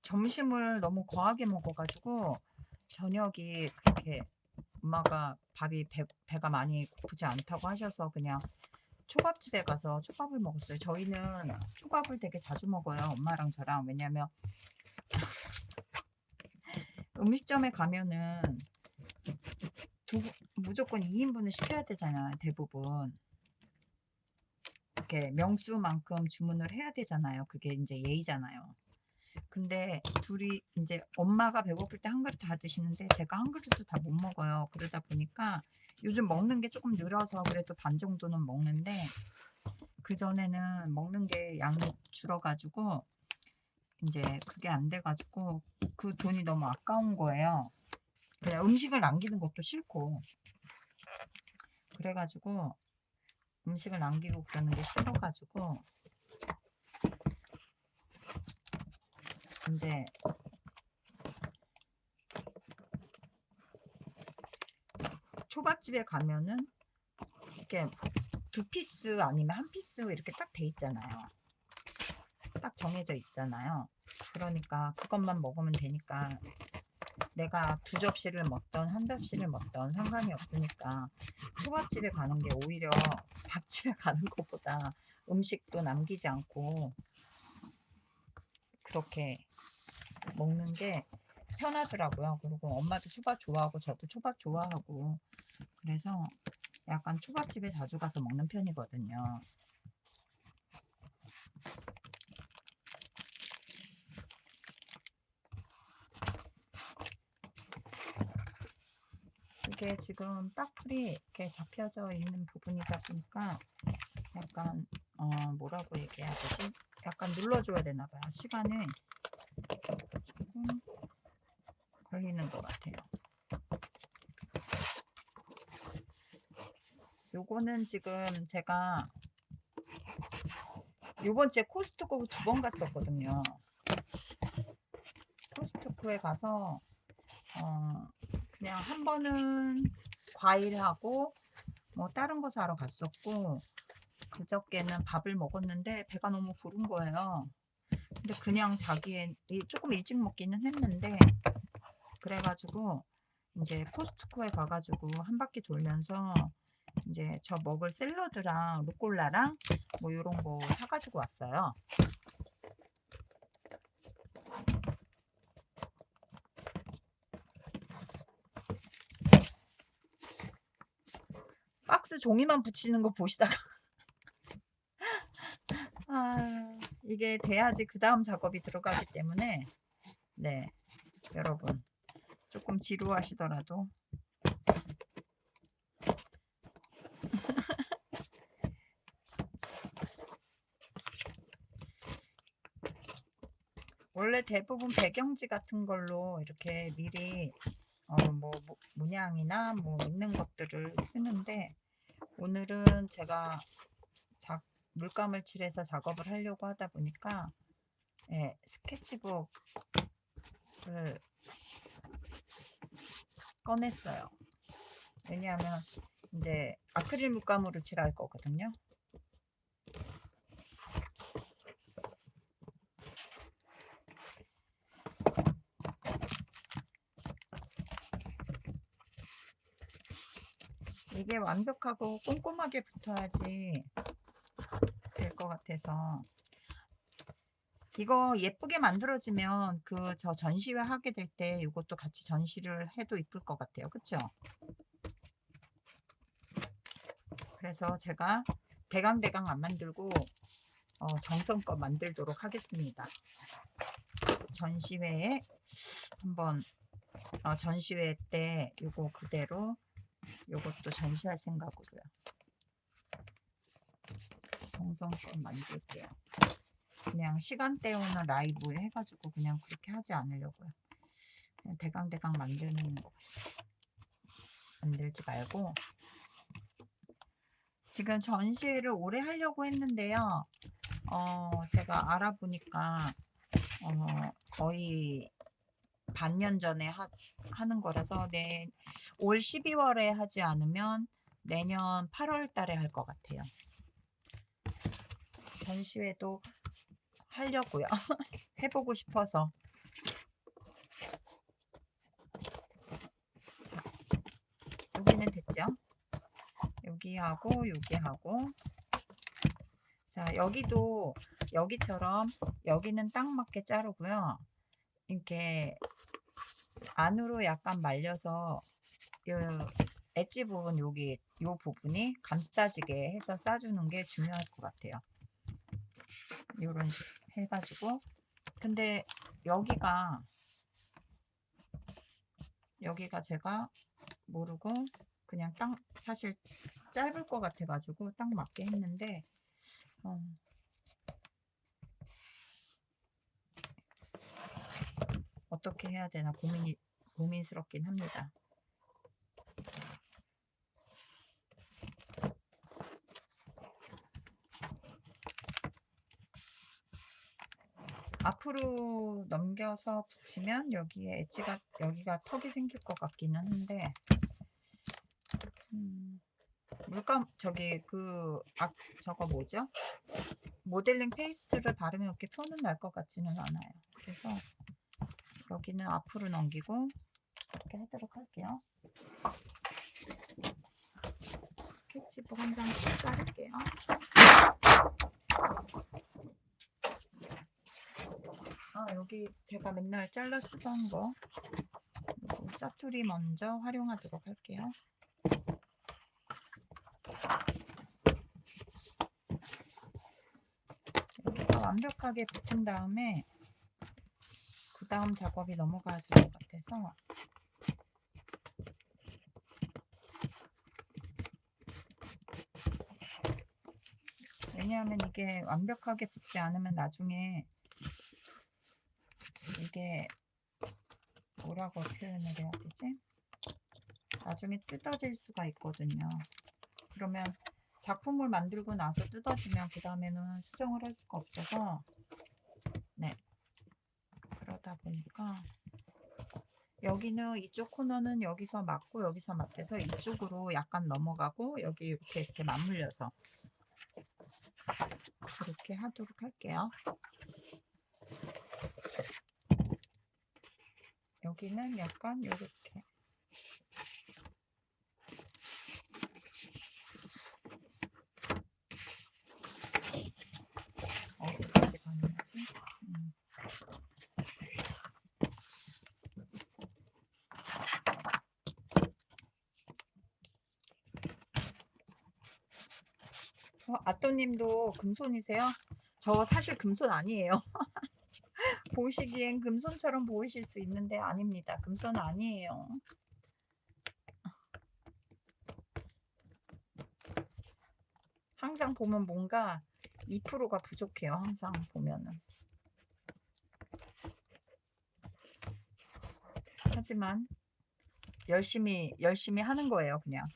점심을 너무 거하게 먹어가지고 저녁이 그렇게 엄마가 밥이 배가 많이 고프지 않다고 하셔서 그냥 초밥집에 가서 초밥을 먹었어요. 저희는 초밥을 되게 자주 먹어요. 엄마랑 저랑. 왜냐면 음식점에 가면은 두, 무조건 2인분을 시켜야 되잖아요. 대부분. 이렇게 명수만큼 주문을 해야 되잖아요. 그게 이제 예의잖아요. 근데 둘이 이제 엄마가 배고플 때 한 그릇 다 드시는데 제가 한 그릇도 다 못 먹어요. 그러다 보니까 요즘 먹는 게 조금 늘어서 그래도 반 정도는 먹는데 그전에는 먹는 게 양이 줄어가지고 이제 그게 안 돼가지고 그 돈이 너무 아까운 거예요. 그냥 음식을 남기는 것도 싫고 그래가지고 음식을 남기고 그러는 게 싫어가지고 이제 초밥집에 가면은 이렇게 두 피스 아니면 한 피스 이렇게 딱 돼 있잖아요. 딱 정해져 있잖아요. 그러니까 그것만 먹으면 되니까 내가 두 접시를 먹던 한 접시를 먹던 상관이 없으니까 초밥집에 가는 게 오히려 밥집에 가는 것보다 음식도 남기지 않고 그렇게 먹는 게 편하더라고요. 그리고 엄마도 초밥 좋아하고 저도 초밥 좋아하고 그래서 약간 초밥집에 자주 가서 먹는 편이거든요. 이게 지금 딱풀이 이렇게 잡혀져 있는 부분이다 보니까 약간 뭐라고 얘기해야 되지? 약간 눌러줘야 되나 봐요. 시간이 조금 걸리는 것 같아요. 요거는 지금 제가 요번 주에 코스트코 2번 갔었거든요. 코스트코에 가서 그냥 한 번은 과일하고 뭐 다른 거 사러 갔었고 그저께는 밥을 먹었는데 배가 너무 부른 거예요. 근데 그냥 자기의 조금 일찍 먹기는 했는데 그래가지고 이제 코스트코에 가가지고 한 바퀴 돌면서 이제 저 먹을 샐러드랑 루꼴라랑 뭐 이런 거 사가지고 왔어요. 박스 종이만 붙이는 거 보시다가 이게 돼야지 그 다음 작업이 들어가기 때문에 네 여러분 조금 지루하시더라도 원래 대부분 배경지 같은 걸로 이렇게 미리 뭐 문양이나 뭐 있는 것들을 쓰는데 오늘은 제가 물감을 칠해서 작업을 하려고 하다 보니까 예, 스케치북을 꺼냈어요. 왜냐하면 이제 아크릴 물감으로 칠할 거거든요. 이게 완벽하고 꼼꼼하게 붙어야지 될 것 같아서 이거 예쁘게 만들어지면 그 저 전시회 하게 될 때 이것도 같이 전시를 해도 이쁠 것 같아요. 그쵸? 그래서 제가 대강대강 안 만들고 정성껏 만들도록 하겠습니다. 전시회에 한번 전시회 때 이거 그대로 이것도 전시할 생각으로요. 정성껏 만들게요. 그냥 시간 때우는 라이브 해가지고 그냥 그렇게 하지 않으려고요. 그냥 대강대강 만들지 말고 지금 전시회를 오래 하려고 했는데요. 제가 알아보니까 거의 반년 전에 하는 거라서 올 12월에 하지 않으면 내년 8월 달에 할 것 같아요. 전시회도 하려고요. 해보고 싶어서. 자, 여기는 됐죠? 여기하고 여기하고 자, 여기도 여기처럼 여기는 딱 맞게 자르고요. 이렇게 안으로 약간 말려서 요 엣지 부분 여기 요 부분이 감싸지게 해서 싸주는 게 중요할 것 같아요. 요런 해가지고 근데 여기가 제가 모르고 그냥 딱 사실 짧을 것 같아 가지고 딱 맞게 했는데 어, 어떻게 해야 되나 고민스럽긴 합니다. 앞으로 넘겨서 붙이면 여기에 엣지가 여기가 턱이 생길 것 같기는 한데 물감 저기 저거 뭐죠? 모델링 페이스트를 바르면 이렇게 표는 날 것 같지는 않아요. 그래서 여기는 앞으로 넘기고 이렇게 하도록 할게요. 스케치북 한 장 자를게요. 여기 제가 맨날 잘라 쓰던 거 짜투리 먼저 활용하도록 할게요. 여기가 완벽하게 붙은 다음에 그 다음 작업이 넘어가야 될 것 같아서 왜냐하면 이게 완벽하게 붙지 않으면 나중에 이게 뭐라고 표현을 해야 되지? 나중에 뜯어질 수가 있거든요. 그러면 작품을 만들고 나서 뜯어지면 그 다음에는 수정을 할 수가 없어서 네, 그러다 보니까 여기는 이쪽 코너는 여기서 맞고 여기서 맞대서 이쪽으로 약간 넘어가고 여기 이렇게 맞물려서 그렇게 하도록 할게요. 여기는 약간 이렇게 어디까지 가능하지? 아또님도 금손이세요? 저 사실 금손 아니에요. 보시기엔 금손처럼 보이실 수 있는데 아닙니다. 금손 아니에요. 항상 보면 뭔가 2%가 부족해요. 항상 보면은. 하지만 열심히 하는 거예요, 그냥.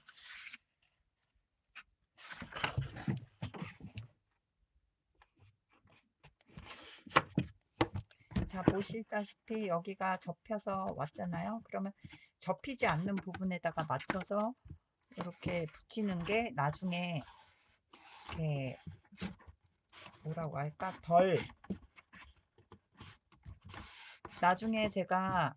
자, 보시다시피 여기가 접혀서 왔잖아요. 그러면 접히지 않는 부분에다가 맞춰서 이렇게 붙이는 게 나중에 이렇게 뭐라고 할까? 나중에 제가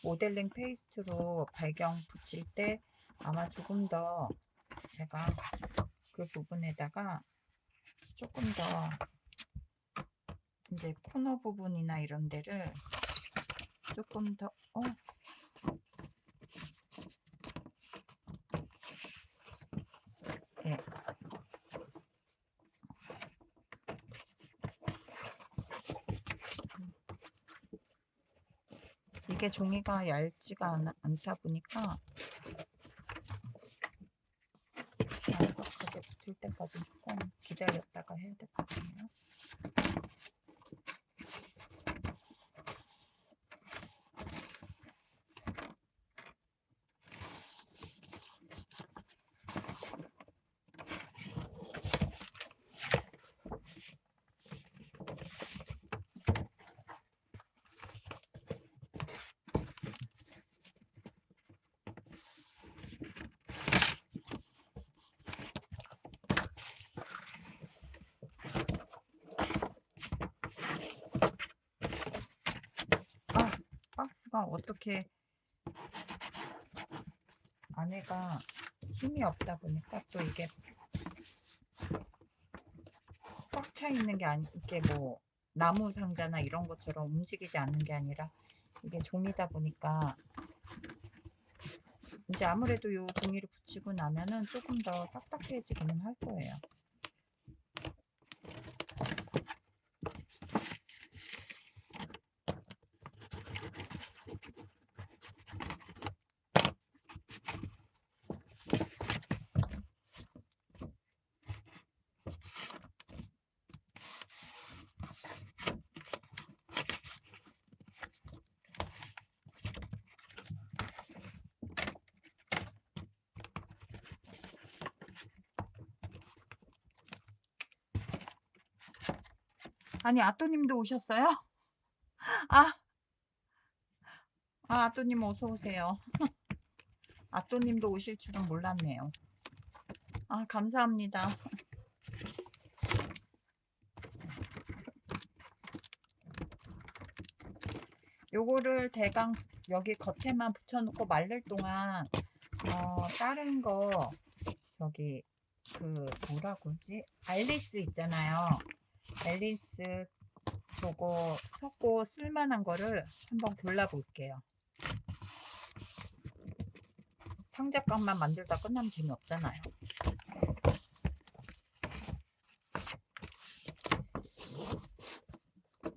모델링 페이스트로 발경 붙일 때 아마 조금 더 제가 그 부분에다가 조금 더 이제 코너 부분이나 이런 데를 조금 더 네. 이게 종이가 얇지가 않다 보니까 완벽하게 붙을 때까지 조금 기다렸다가 해야 될 것 같네요. 박스가 어떻게 안에가 힘이 없다 보니까 또 이게 차 있는 게 아니, 이게 뭐 나무 상자나 이런 것처럼 움직이지 않는 게 아니라 이게 종이다 보니까 이제 아무래도 요 종이를 붙이고 나면은 조금 더 딱딱해지기는 할 거예요. 아니, 아또님도 오셨어요? 아, 아또님 어서 오세요. 아또님도 오실 줄은 몰랐네요. 아, 감사합니다. 요거를 대강 여기 겉에만 붙여놓고 말릴 동안 다른 거 저기 그 뭐라 그러지? 앨리스 있잖아요. 앨리스 저거 섞고 쓸만한 거를 한번 골라볼게요. 상자감만 만들다 끝나면 재미없잖아요.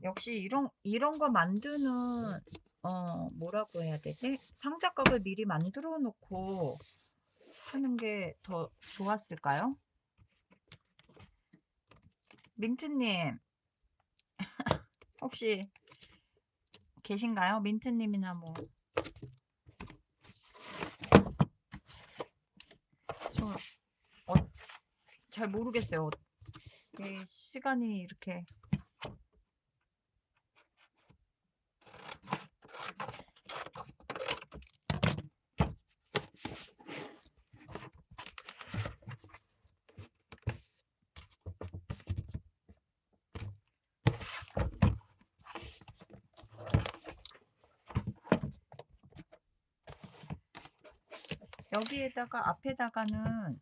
역시 이런 거 만드는 뭐라고 해야 되지? 상자값을 미리 만들어 놓고 하는 게 더 좋았을까요? 민트님 혹시 계신가요? 민트님이나 뭐 저 잘 모르겠어요. 시간이 이렇게 여기에다가 앞에다가는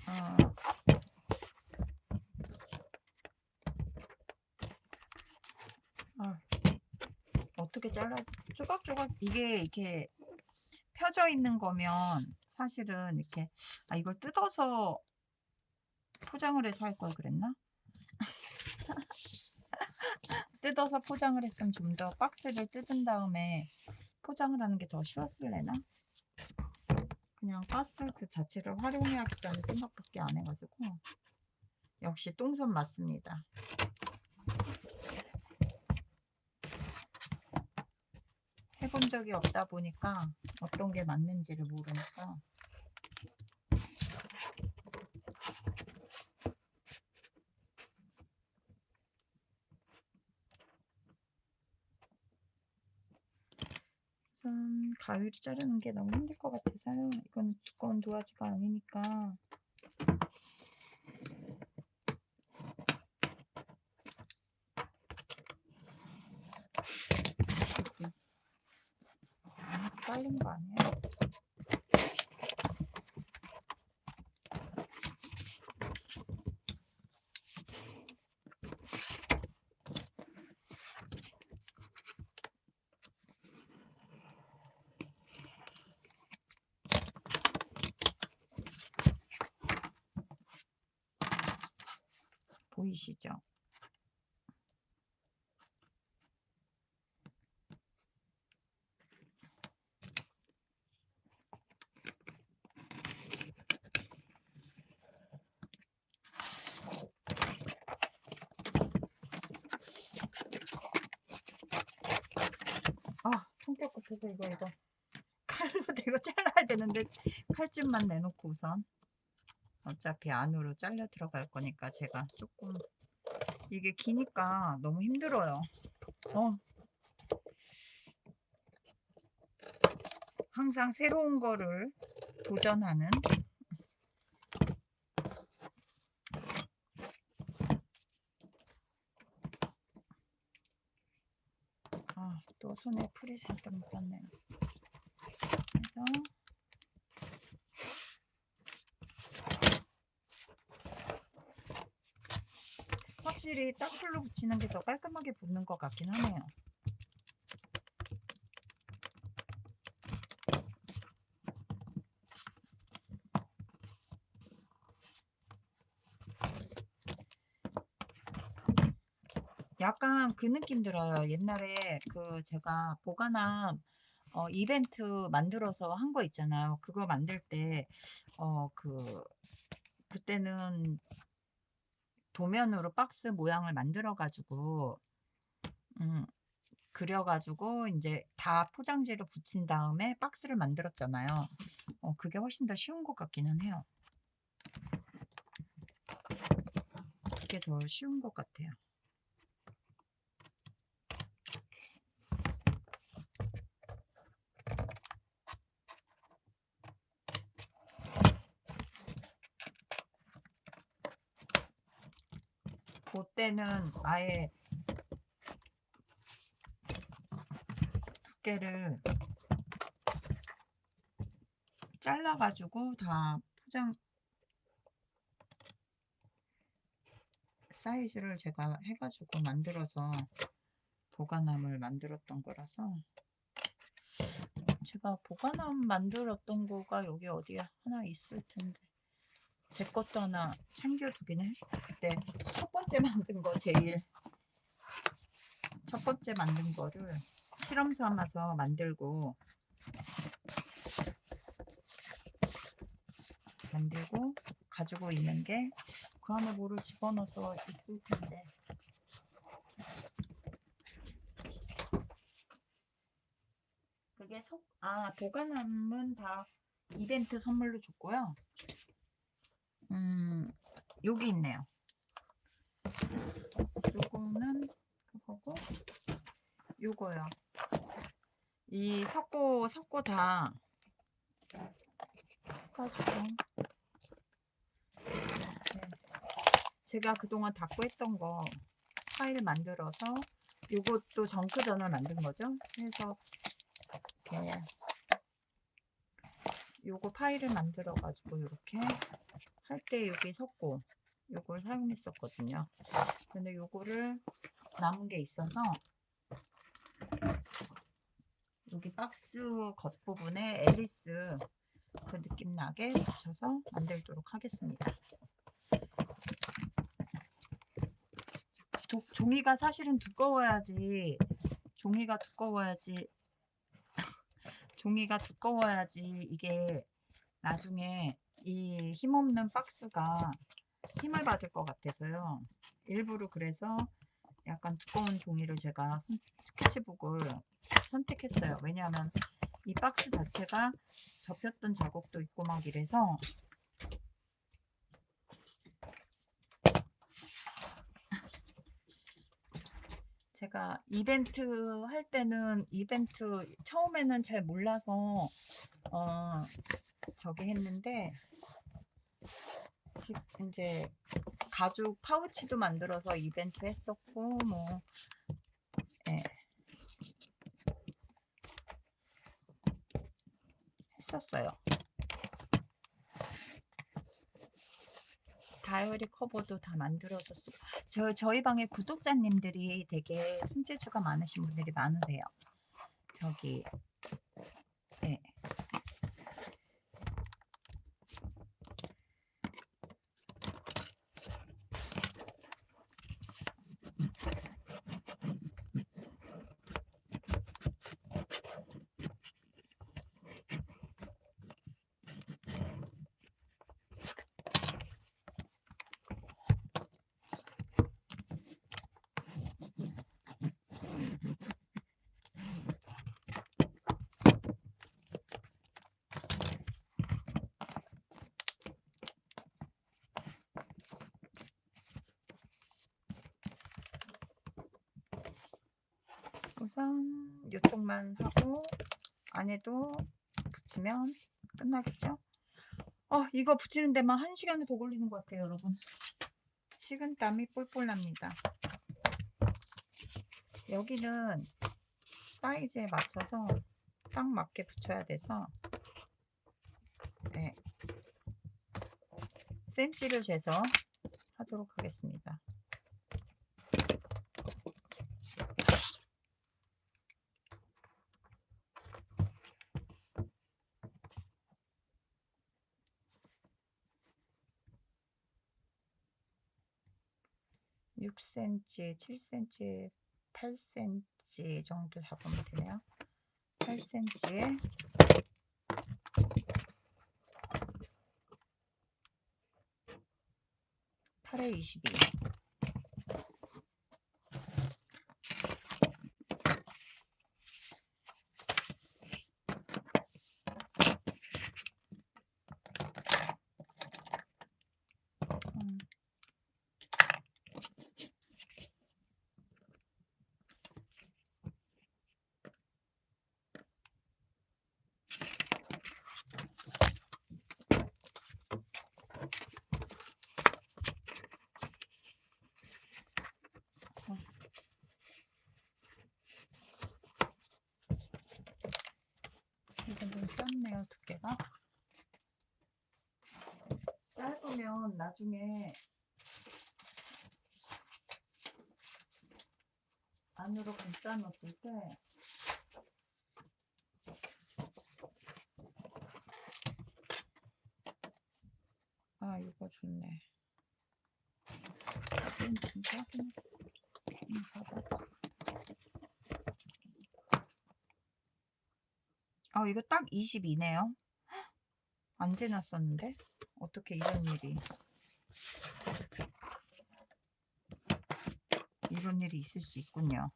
어, 아, 어떻게 잘라 조각조각 이게 이렇게 펴져 있는 거면 사실은 이렇게 이걸 뜯어서 포장을 해서 할 걸 그랬나? 뜯어서 포장을 했으면 좀 더 박스를 뜯은 다음에 포장을 하는 게 더 쉬웠을래나? 그냥 박스 그 자체를 활용해야겠다는 생각밖에 안 해가지고 역시 똥손 맞습니다. 해본 적이 없다 보니까 어떤 게 맞는지를 모르니까 좀 가위로 자르는 게 너무 힘들 것 같아서요. 이건 두꺼운 도화지가 아니니까 잘린 거 아니에요? 보이시죠? 성격 급해서 이거 칼로 대고 잘라야 되는데 칼집만 내놓고 우선 어차피 안으로 잘려 들어갈 거니까 제가 조금 이게 기니까 너무 힘들어요. 어, 항상 새로운 거를 도전하는 또 손에 풀이 잔뜩 묻었네요. 그래서 확실히 딱풀로 붙이는 게 더 깔끔하게 붙는 것 같긴 하네요. 약간 그 느낌 들어요. 옛날에 그 제가 보관함 이벤트 만들어서 한 거 있잖아요. 그거 만들 때 그때는 도면으로 박스 모양을 만들어 가지고 음 그려 가지고 인제 다 포장지를 붙인 다음에 박스를 만들었잖아요. 그게 훨씬 더 쉬운 것 같기는 해요. 그게 더 쉬운 것 같아요. 고때는 아예 두께를 잘라 가지고 다 포장 사이즈를 제가 해 가지고 만들어서 보관함을 만들었던 거라서 제가 보관함 만들었던 거가 여기 어디에 하나 있을 텐데 제 것도 하나 챙겨 두긴 해. 그때 첫 번째 만든 거 제일 첫 번째 만든 거를 실험 삼아서 만들고 가지고 있는 게 그 안에 뭐를 집어넣어서 있을 텐데 그게 보관함은 다 이벤트 선물로 줬고요. 음, 여기 있네요. 요거는 그거고 요거요. 이 섞고 다 해가지고 네. 제가 그동안 닫고 했던 거 파일 만들어서 요것도 정크전을 만든 거죠. 그래서 이렇게 요거 파일을 만들어 가지고 이렇게 할 때 여기 섞고 요걸 사용했었거든요. 근데 요거를 남은 게 있어서 여기 박스 겉부분에 앨리스 그 느낌 나게 붙여서 만들도록 하겠습니다. 종이가 사실은 두꺼워야지 종이가 두꺼워야지 종이가 두꺼워야지 이게 나중에 이 힘없는 박스가 힘을 받을 것 같아서요. 일부러 그래서 약간 두꺼운 종이를 제가 스케치북을 선택했어요. 왜냐하면 이 박스 자체가 접혔던 자국도 있고 막 이래서 제가 이벤트 할 때는 이벤트 처음에는 잘 몰라서 저기 했는데 이제 가죽 파우치도 만들어서 이벤트 했었고 뭐 예, 했었어요. 다이어리 커버도 다 만들어서 저희 방에 구독자님들이 되게 손재주가 많으신 분들이 많으세요. 저기 예. 우선 이쪽만 하고 안에도 붙이면 끝나겠죠? 이거 붙이는 데만 1시간이 더 걸리는 것 같아요, 여러분. 식은땀이 뻘뻘 납니다. 여기는 사이즈에 맞춰서 딱 맞게 붙여야 돼서 네, 센치를 재서 하도록 하겠습니다. 6cm, 7cm, 8cm 정도 잡으면 되네요. 8cm에 8에 22. 이건 좀 짧네요, 두께가. 짧으면 나중에 안으로 감싸 넣었을 때 아, 이거 좋네. 4cm 이거 딱 22네요. 안 재놨었는데 어떻게 이런 일이 있을 수 있군요.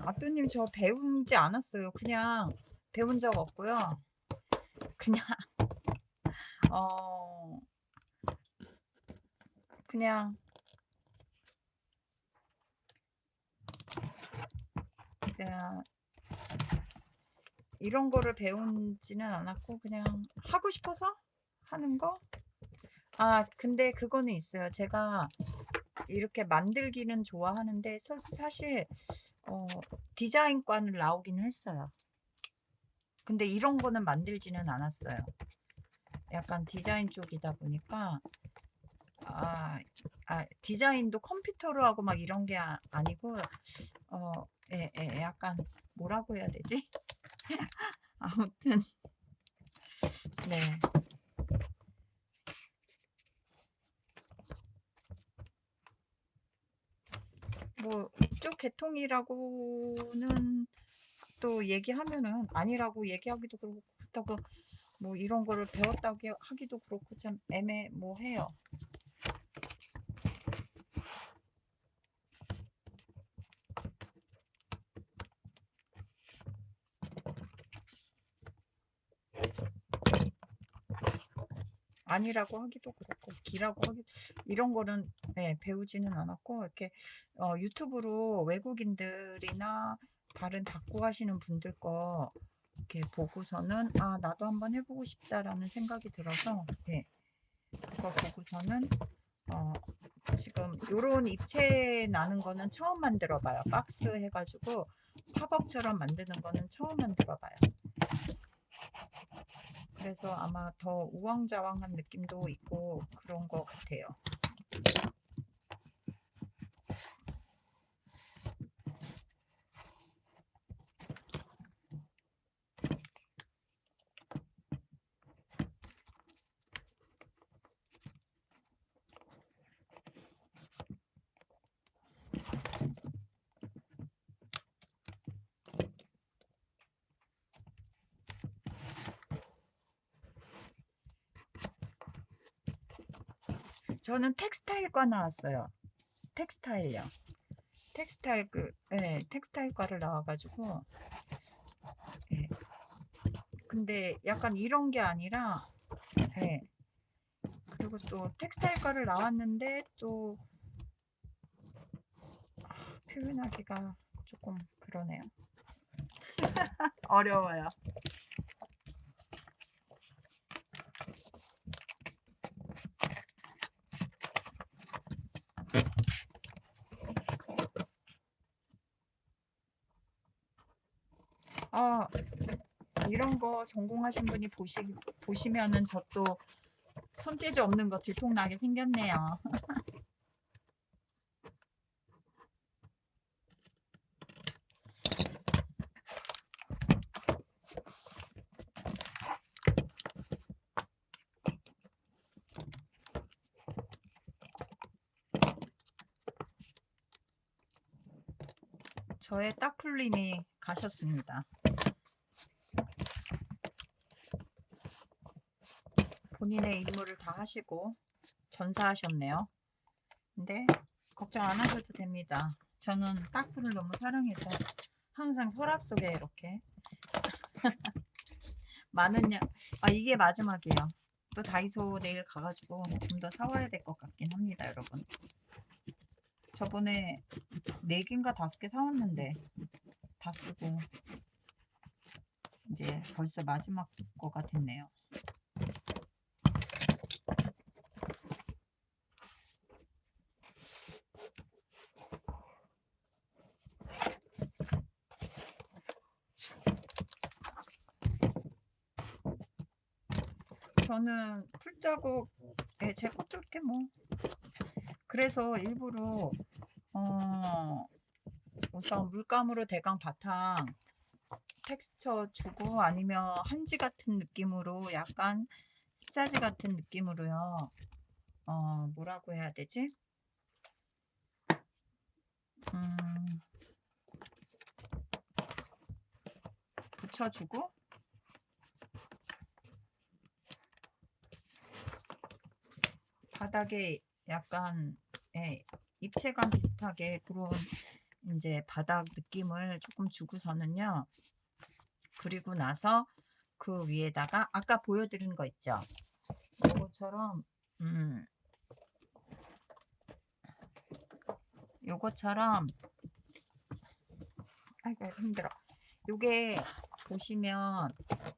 아뚜님 저 배우지 않았어요. 그냥 배운 적 없고요. 그냥 어 그냥 이런 거를 배운지는 않았고 그냥 하고 싶어서 하는 거. 근데 그거는 있어요. 제가 이렇게 만들기는 좋아하는데 사실 디자인과는 나오기는 했어요. 근데 이런 거는 만들지는 않았어요. 약간 디자인 쪽이다 보니까 디자인도 컴퓨터로 하고 막 이런 게 아니고 약간 뭐라고 해야 되지? 아무튼 네. 뭐 이쪽 계통이라고는 또 얘기하면은 아니라고 얘기하기도 그렇고 그렇다고 뭐 이런 거를 배웠다고 하기도 그렇고 참 애매모호해요. 아니라고 하기도 그렇고 기라고 하기 이런 거는 배우지는 않았고 이렇게 유튜브로 외국인들이나 다른 닭구 하시는 분들 거 이렇게 보고서는 나도 한번 해보고 싶다라는 생각이 들어서 그거 보고서는 지금 요런 입체 나는 거는 처음 만들어 봐요. 박스 해가지고 팝업처럼 만드는 거는 처음 만들어 봐요. 그래서 아마 더 우왕좌왕한 느낌도 있고 그런 것 같아요. 저는 텍스타일과 나왔어요. 텍스타일요. 텍스타일과를 나와가지고 예. 근데 약간 이런 게 아니라 예. 그리고 또 텍스타일과를 나왔는데 또 표현하기가 조금 그러네요. 어려워요. 아, 이런 거 전공하신 분이 보시면은 저 또 손재주 없는 거 들통나게 생겼네요. 저의 딱풀님이 가셨습니다. 본인의 임무를 다 하시고 전사하셨네요. 근데 걱정 안 하셔도 됩니다. 저는 딱풀을 너무 사랑해서 항상 서랍 속에 이렇게 많은 이게 마지막이에요. 또 다이소 내일 가가지고 좀 더 사와야 될 것 같긴 합니다, 여러분. 저번에 4개인가 5개 사왔는데 다 쓰고 이제 벌써 마지막 거가 됐네요. 저는 풀자국에 제 것도 이렇게 뭐 그래서 일부러 우선 물감으로 대강 바탕 텍스처 주고 아니면 한지 같은 느낌으로 약간 습자지 같은 느낌으로요. 뭐라고 해야 되지? 붙여주고 바닥에 약간 입체감 비슷하게 그런 이제 바닥 느낌을 조금 주고서는요. 그리고 나서 그 위에다가 아까 보여드린 거 있죠. 요거처럼 요거처럼 아이고 힘들어. 요게 보시면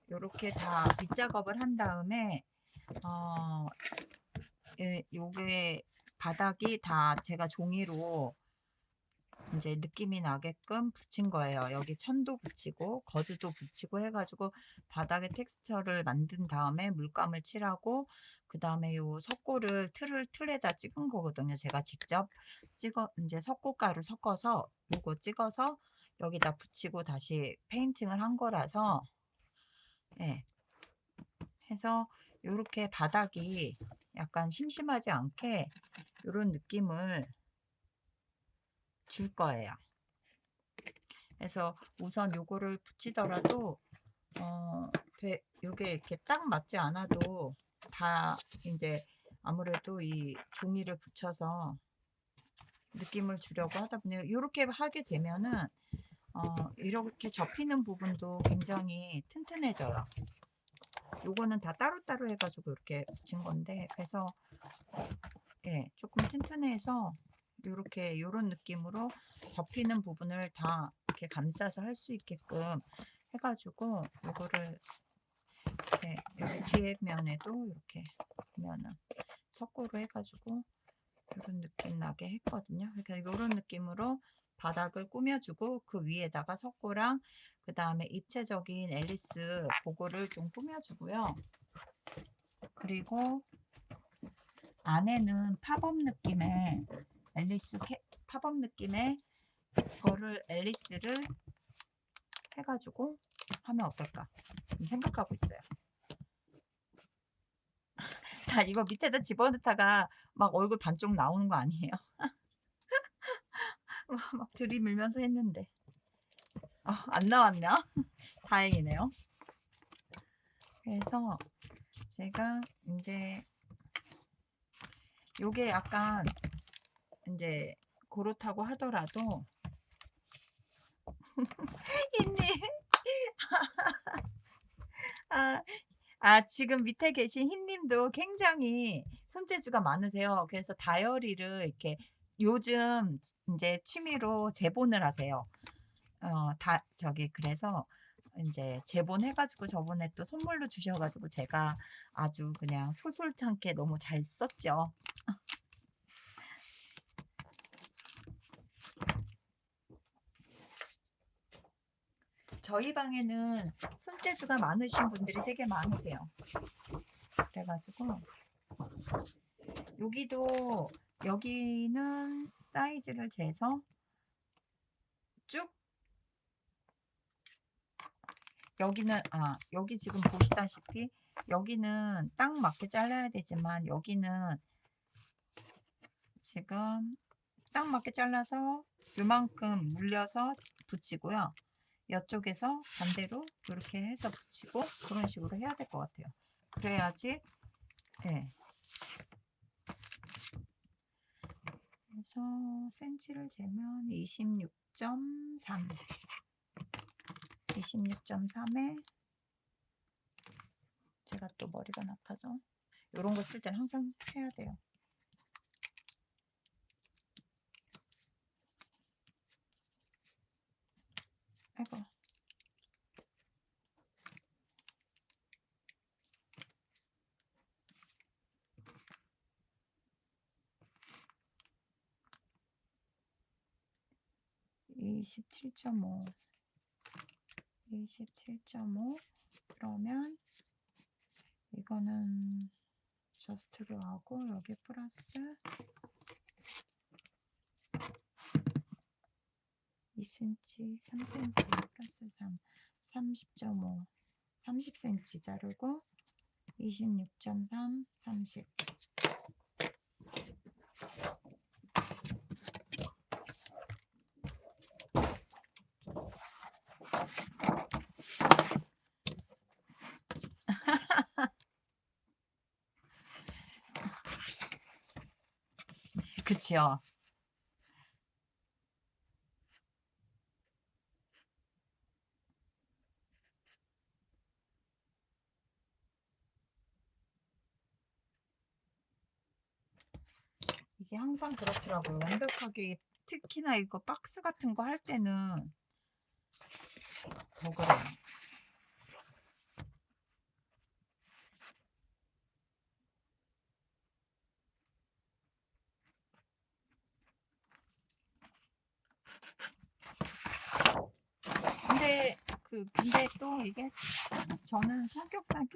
요렇게 다 밑작업을 한 다음에 요게 바닥이 다 제가 종이로 이제 느낌이 나게끔 붙인 거예요. 여기 천도 붙이고 거즈도 붙이고 해가지고 바닥에 텍스처를 만든 다음에 물감을 칠하고 그 다음에 요 석고를 틀에다 찍은 거거든요. 제가 직접 이제 석고가루 섞어서 요거 찍어서 여기다 붙이고 다시 페인팅을 한 거라서 예, 해서 요렇게 바닥이 약간 심심하지 않게 요런 느낌을 줄 거예요. 그래서 우선 요거를 붙이더라도 요게 이렇게 딱 맞지 않아도 다 이제 아무래도 이 종이를 붙여서 느낌을 주려고 하다 보니 이렇게 하게 되면은 이렇게 접히는 부분도 굉장히 튼튼해져요. 요거는 다 따로따로 해가지고 이렇게 붙인 건데 그래서 예, 조금 튼튼해서 요렇게 요런 느낌으로 접히는 부분을 다 이렇게 감싸서 할 수 있게끔 해가지고 요거를 이렇게 여기 뒤에 면에도 이렇게 보면은 석고로 해가지고 요런 느낌 나게 했거든요. 그러니까 요런 느낌으로 바닥을 꾸며주고 그 위에다가 석고랑 그 다음에 입체적인 앨리스 그거를 좀 꾸며주고요. 그리고 안에는 팝업 느낌의 팝업 느낌의 그거를 앨리스를 해가지고 하면 어떨까 지금 생각하고 있어요. 다 이거 밑에다 집어넣다가 막 얼굴 반쪽 나오는 거 아니에요? 막 들이밀면서 했는데 안 나왔나? 다행이네요. 그래서 제가 이제 요게 약간 이제 그렇다고 하더라도 흰님 아, 지금 밑에 계신 흰님도 굉장히 손재주가 많으세요. 그래서 다이어리를 이렇게 요즘 이제 취미로 제본을 하세요. 그래서 이제 제본해가지고 저번에 또 선물로 주셔가지고 제가 아주 그냥 솔솔찮게 너무 잘 썼죠. 저희 방에는 손재주가 많으신 분들이 되게 많으세요. 그래가지고 여기는 사이즈를 재서 쭉 여기 지금 보시다시피 여기는 딱 맞게 잘라야 되지만 여기는 지금 딱 맞게 잘라서 요만큼 물려서 붙이고요. 이쪽에서 반대로 이렇게 해서 붙이고 그런 식으로 해야 될 것 같아요. 그래야지. 네. 그래서 센치를 재면 26.3 26.3에 제가 또 머리가 나빠서 이런 거 쓸 때는 항상 해야 돼요. 아이고. (27.5) 그러면 이거는 저스트로 하고 여기 플러스 2cm, 3cm 플러스 3, 30.5, 30cm 자르고 26.3, 30. 그치요. 이게 항상 그렇더라고요. 완벽하게 특히나 이거 박스 같은 거 할 때는 더 그래요. 근데 또 이게 저는 성격상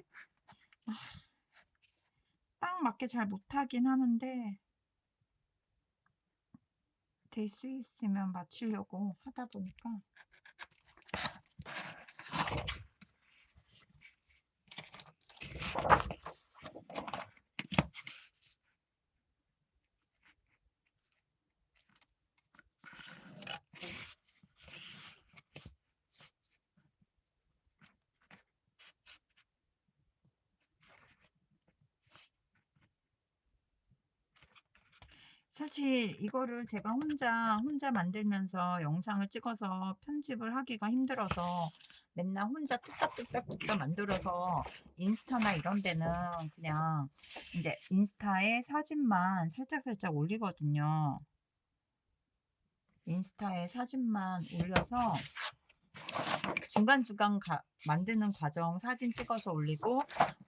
딱 맞게 잘 못하긴 하는데 될 수 있으면 맞추려고 하다 보니까 사실 이거를 제가 혼자 만들면서 영상을 찍어서 편집을 하기가 힘들어서 맨날 혼자 뚝딱뚝딱 만들어서 인스타나 이런 데는 그냥 이제 인스타에 사진만 살짝살짝 올리거든요. 인스타에 사진만 올려서 중간중간 만드는 과정 사진 찍어서 올리고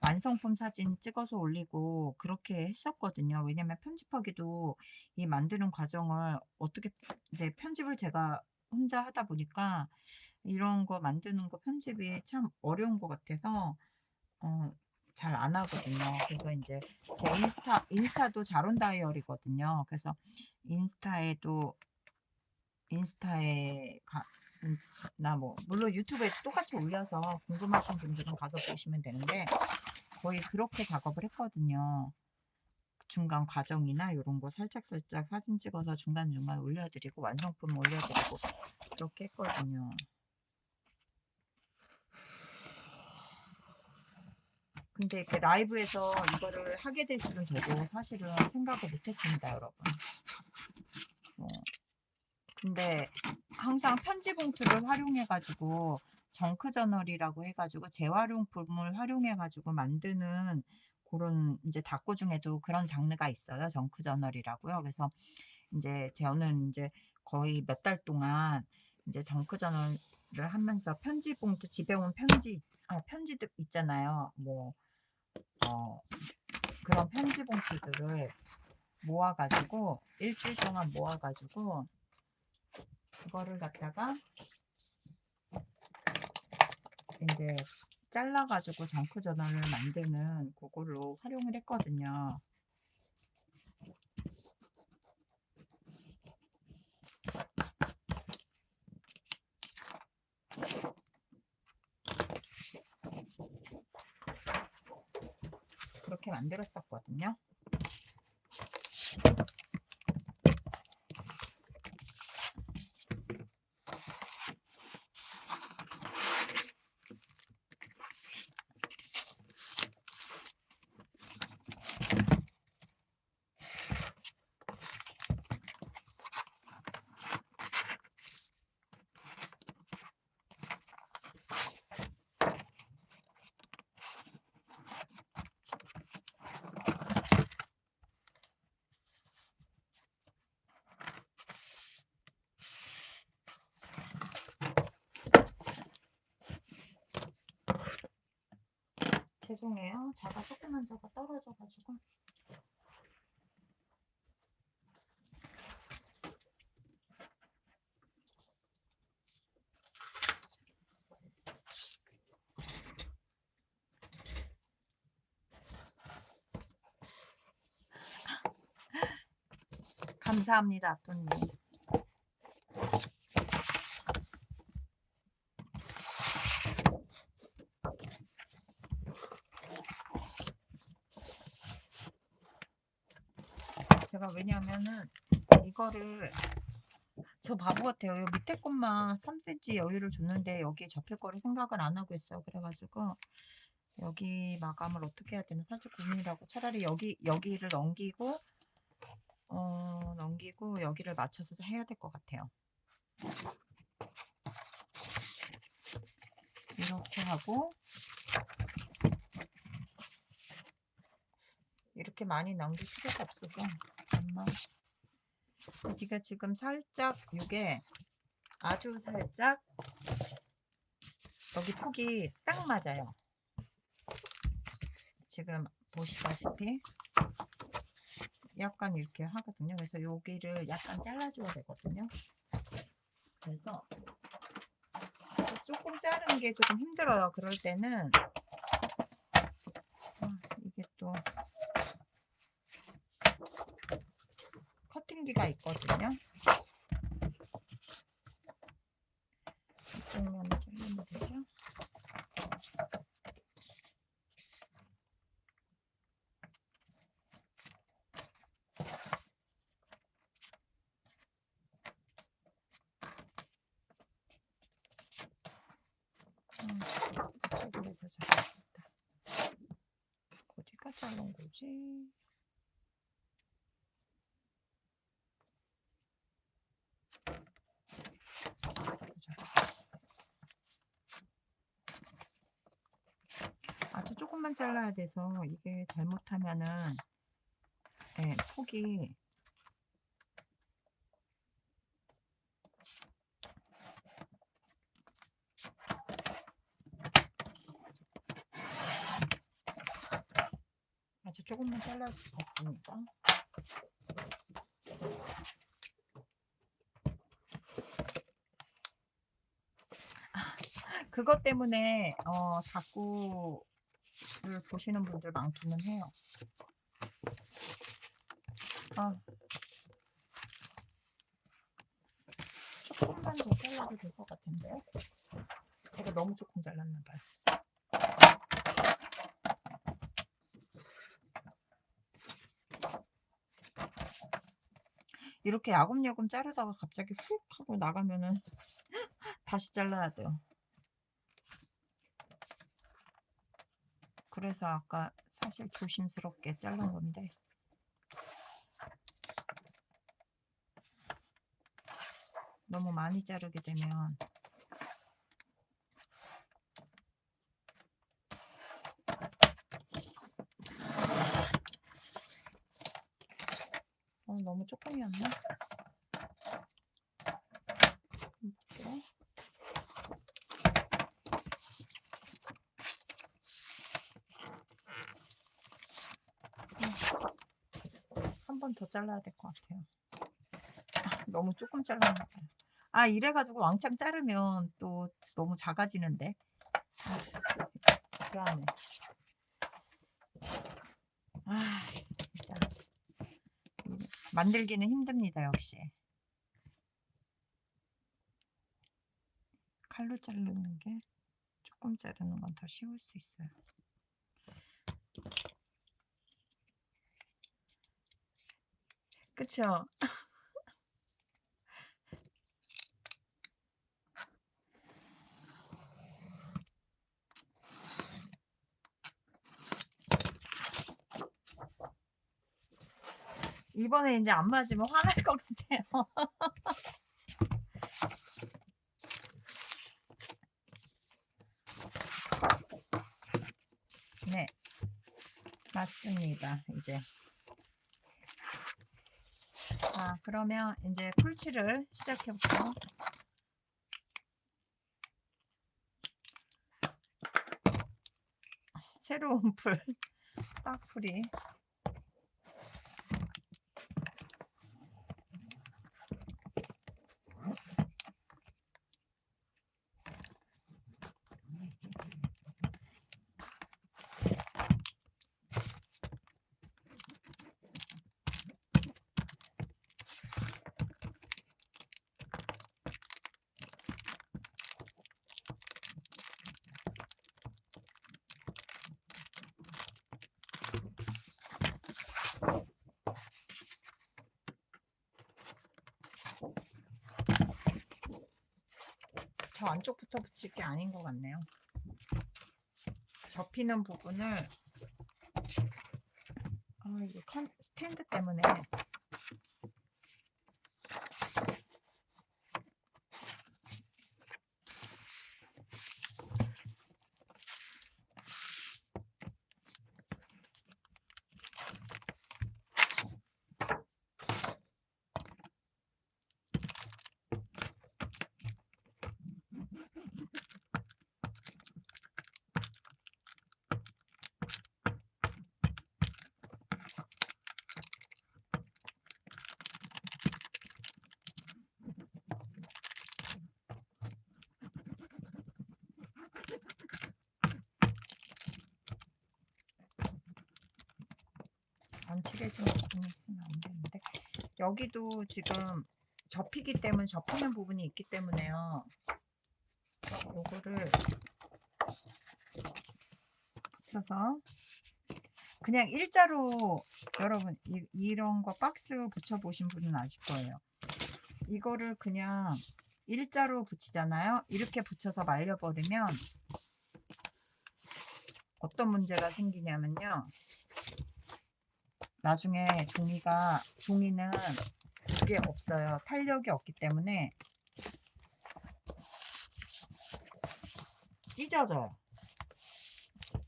완성품 사진 찍어서 올리고 그렇게 했었거든요. 왜냐면 편집하기도 이 만드는 과정을 어떻게 이제 편집을 제가 혼자 하다 보니까 이런 거 만드는 거 편집이 참 어려운 것 같아서 잘 안 하거든요. 그래서 이제 제 인스타도 자론 다이어리거든요. 그래서 인스타에도 인스타에 나 뭐 물론 유튜브에 똑같이 올려서 궁금하신 분들은 가서 보시면 되는데 거의 그렇게 작업을 했거든요. 중간 과정이나 이런 거 살짝살짝 사진 찍어서 중간중간 올려드리고 완성품 올려드리고 그렇게 했거든요. 근데 이렇게 라이브에서 이거를 하게 될 줄은 저도 사실은 생각을 못했습니다, 여러분. 근데 항상 편지 봉투를 활용해가지고 정크저널이라고 해가지고 재활용품을 활용해가지고 만드는 그런 이제 다꾸 중에도 그런 장르가 있어요. 정크저널이라고요. 그래서 이제 저는 이제 거의 몇 달 동안 이제 정크저널을 하면서 편지 봉투 집에 온 편지들 있잖아요. 뭐 그런 편지 봉투들을 모아가지고 일주일 동안 모아가지고 그거를 갖다가 인제 잘라 가지고 정크 전원을 만드는 고걸로 활용을 했거든요. 그렇게 만들었었거든요. 죄송해요. 자가 조그만 자가 떨어져 가지고. 감사합니다, 아토님. 제가 왜냐면은 이거를 저 바보 같아요. 요 밑에 것만 3cm 여유를 줬는데 여기에 접힐 거를 생각을 안 하고 있어요. 그래 가지고 여기 마감을 어떻게 해야 되나 살짝 고민이라고 차라리 여기를 넘기고 여기를 맞춰서 해야 될 것 같아요. 이렇게 하고 이렇게 많이 넘길 필요가 없어서 엄마 제가 지금 살짝 이게 아주 살짝 여기 폭이 딱 맞아요. 지금 보시다시피 약간 이렇게 하거든요. 그래서 여기를 약간 잘라줘야 되거든요. 그래서 조금 자르는 게 조금 힘들어요. 그럴 때는 이게 또 커팅기가 있거든요. 이쪽 면을 자르면 되죠. 이쪽으로 해서 잘랐다. 어디가 자른 거지? 아주 조금만 잘라야 돼서 이게 잘못하면은 네, 폭이 아주 조금만 잘라봤습니다. 그것 때문에 다꾸를 보시는 분들 많기는 해요. 조금만 더 잘라도 될 것 같은데요? 제가 너무 조금 잘랐나 봐요. 이렇게 야금야금 자르다가 갑자기 훅 하고 나가면은 다시 잘라야 돼요. 그래서 아까 사실 조심스럽게 자른 건데 너무 많이 자르게 되면 너무 조금이었나? 볼게요. 한 번 더 잘라야 될 것 같아요. 너무 조금 잘랐나 봐요. 이래가지고 왕창 자르면 또 너무 작아지는데 불안해. 아, 진짜 만들기는 힘듭니다. 역시 칼로 자르는 게 조금 자르는 건 더 쉬울 수 있어요. 그쵸? 이번에 이제 안 맞으면 화날 것 같아요. 네, 맞습니다. 이제 자, 그러면 이제 풀칠을 시작해 볼게요. 새로운 풀, 싹풀이. 저 안쪽부터 붙일 게 아닌 것 같네요. 접히는 부분을 이게 스탠드 때문에 안 칠해진 부분이 있으면 안 되는데 여기도 지금 접히기 때문에 접히는 부분이 있기 때문에요. 요거를 붙여서 그냥 일자로 여러분 이런 거 박스 붙여 보신 분은 아실 거예요. 이거를 그냥 일자로 붙이잖아요. 이렇게 붙여서 말려버리면 어떤 문제가 생기냐면요. 나중에 종이는 그게 없어요. 탄력이 없기 때문에 찢어져요.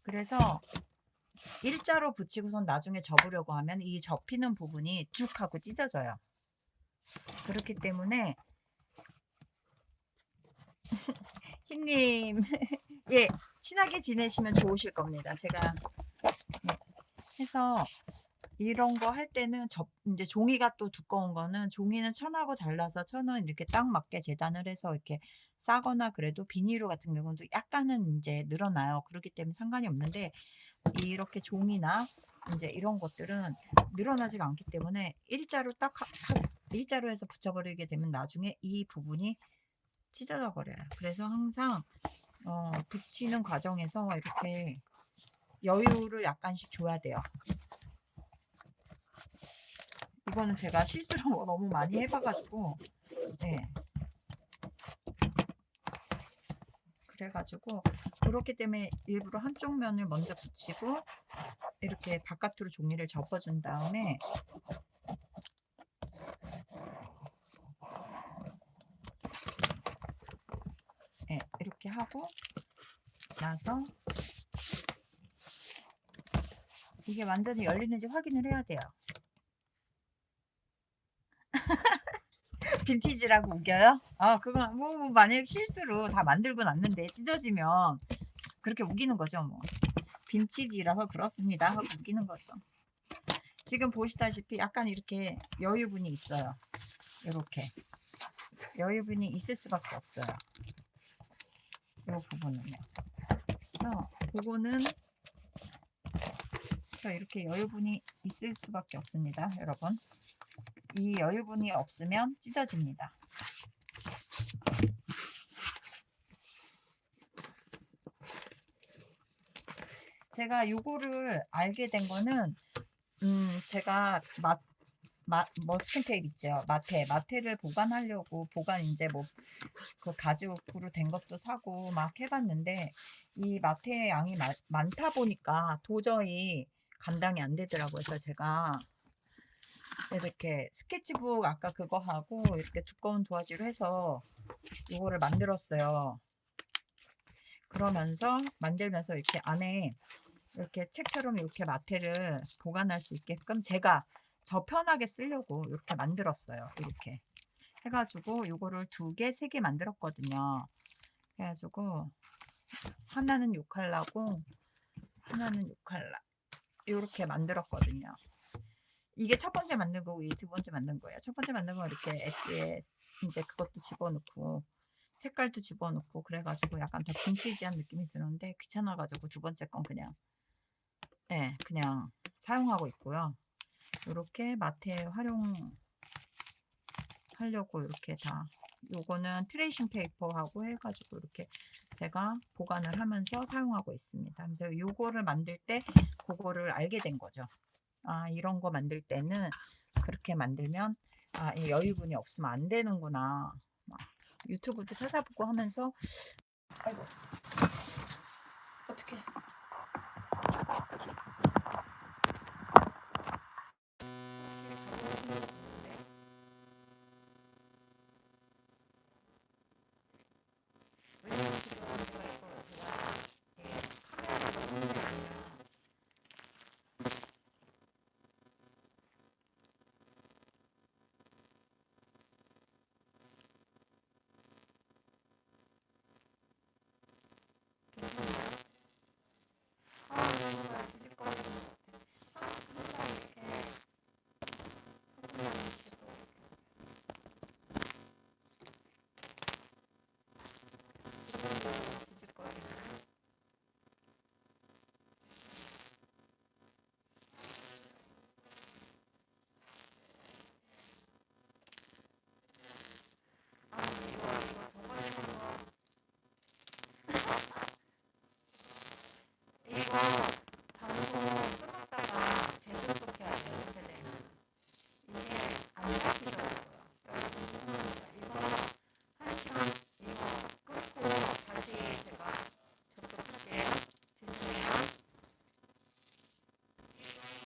그래서 일자로 붙이고선 나중에 접으려고 하면 이 접히는 부분이 쭉 하고 찢어져요. 그렇기 때문에 흰님 예, 친하게 지내시면 좋으실 겁니다. 제가 해서 이런 거 할 때는 이제 종이가 또 두꺼운 거는 종이는 천하고 잘라서 천은 이렇게 딱 맞게 재단을 해서 이렇게 싸거나 그래도 비닐로 같은 경우도 약간은 이제 늘어나요. 그렇기 때문에 상관이 없는데 이렇게 종이나 이제 이런 것들은 늘어나지가 않기 때문에 일자로 일자로 해서 붙여버리게 되면 나중에 이 부분이 찢어져 버려요. 그래서 항상 붙이는 과정에서 이렇게 여유를 약간씩 줘야 돼요. 이거는 제가 실수로 너무 많이 해봐가지고 네. 그래가지고 그렇기 때문에 일부러 한쪽 면을 먼저 붙이고 이렇게 바깥으로 종이를 접어준 다음에 네, 이렇게 하고 나서 이게 완전히 열리는지 확인을 해야 돼요. 빈티지라고 우겨요? 그건 뭐 만약 실수로 다 만들고 났는데 찢어지면 그렇게 우기는 거죠. 뭐 빈티지라서 그렇습니다 하고 우기는 거죠. 지금 보시다시피 약간 이렇게 여유분이 있어요. 이렇게 여유분이 있을 수밖에 없어요. 이 부분은요. 그래서 그거는 이렇게 여유분이 있을 수밖에 없습니다, 여러분. 이 여유분이 없으면 찢어집니다. 제가 요거를 알게 된 거는 제가 머스킨 테이프 있죠. 마테를 보관하려고 이제 뭐 그 가죽으로 된 것도 사고 막 해봤는데 이 마테의 양이 많다 보니까 도저히 감당이 안 되더라고요. 그래서 제가 이렇게 스케치북 아까 그거 하고 이렇게 두꺼운 도화지로 해서 이거를 만들었어요. 그러면서 만들면서 이렇게 안에 이렇게 책처럼 이렇게 마테를 보관할 수 있게끔 제가 저 편하게 쓰려고 이렇게 만들었어요. 이렇게 해가지고 요거를 2개, 3개 만들었거든요. 해가지고 하나는 6컬러고 하나는 6컬러 이렇게 만들었거든요. 이게 첫 번째 만든 거고 이 두 번째 만든 거예요. 첫 번째 만든 거 이렇게 엣지에 이제 그것도 집어넣고 색깔도 집어넣고 그래가지고 약간 더 빈티지한 느낌이 드는데 귀찮아가지고 두 번째 건 그냥 그냥 사용하고 있고요. 이렇게 마트에 활용하려고 이렇게 다 요거는 트레이싱 페이퍼하고 해가지고 이렇게 제가 보관을 하면서 사용하고 있습니다. 그래서 요거를 만들 때 그거를 알게 된 거죠. 아, 이런 거 만들 때는 그렇게 만들면 이 여유분이 없으면 안 되는구나. 막 유튜브도 찾아보고 하면서 아이고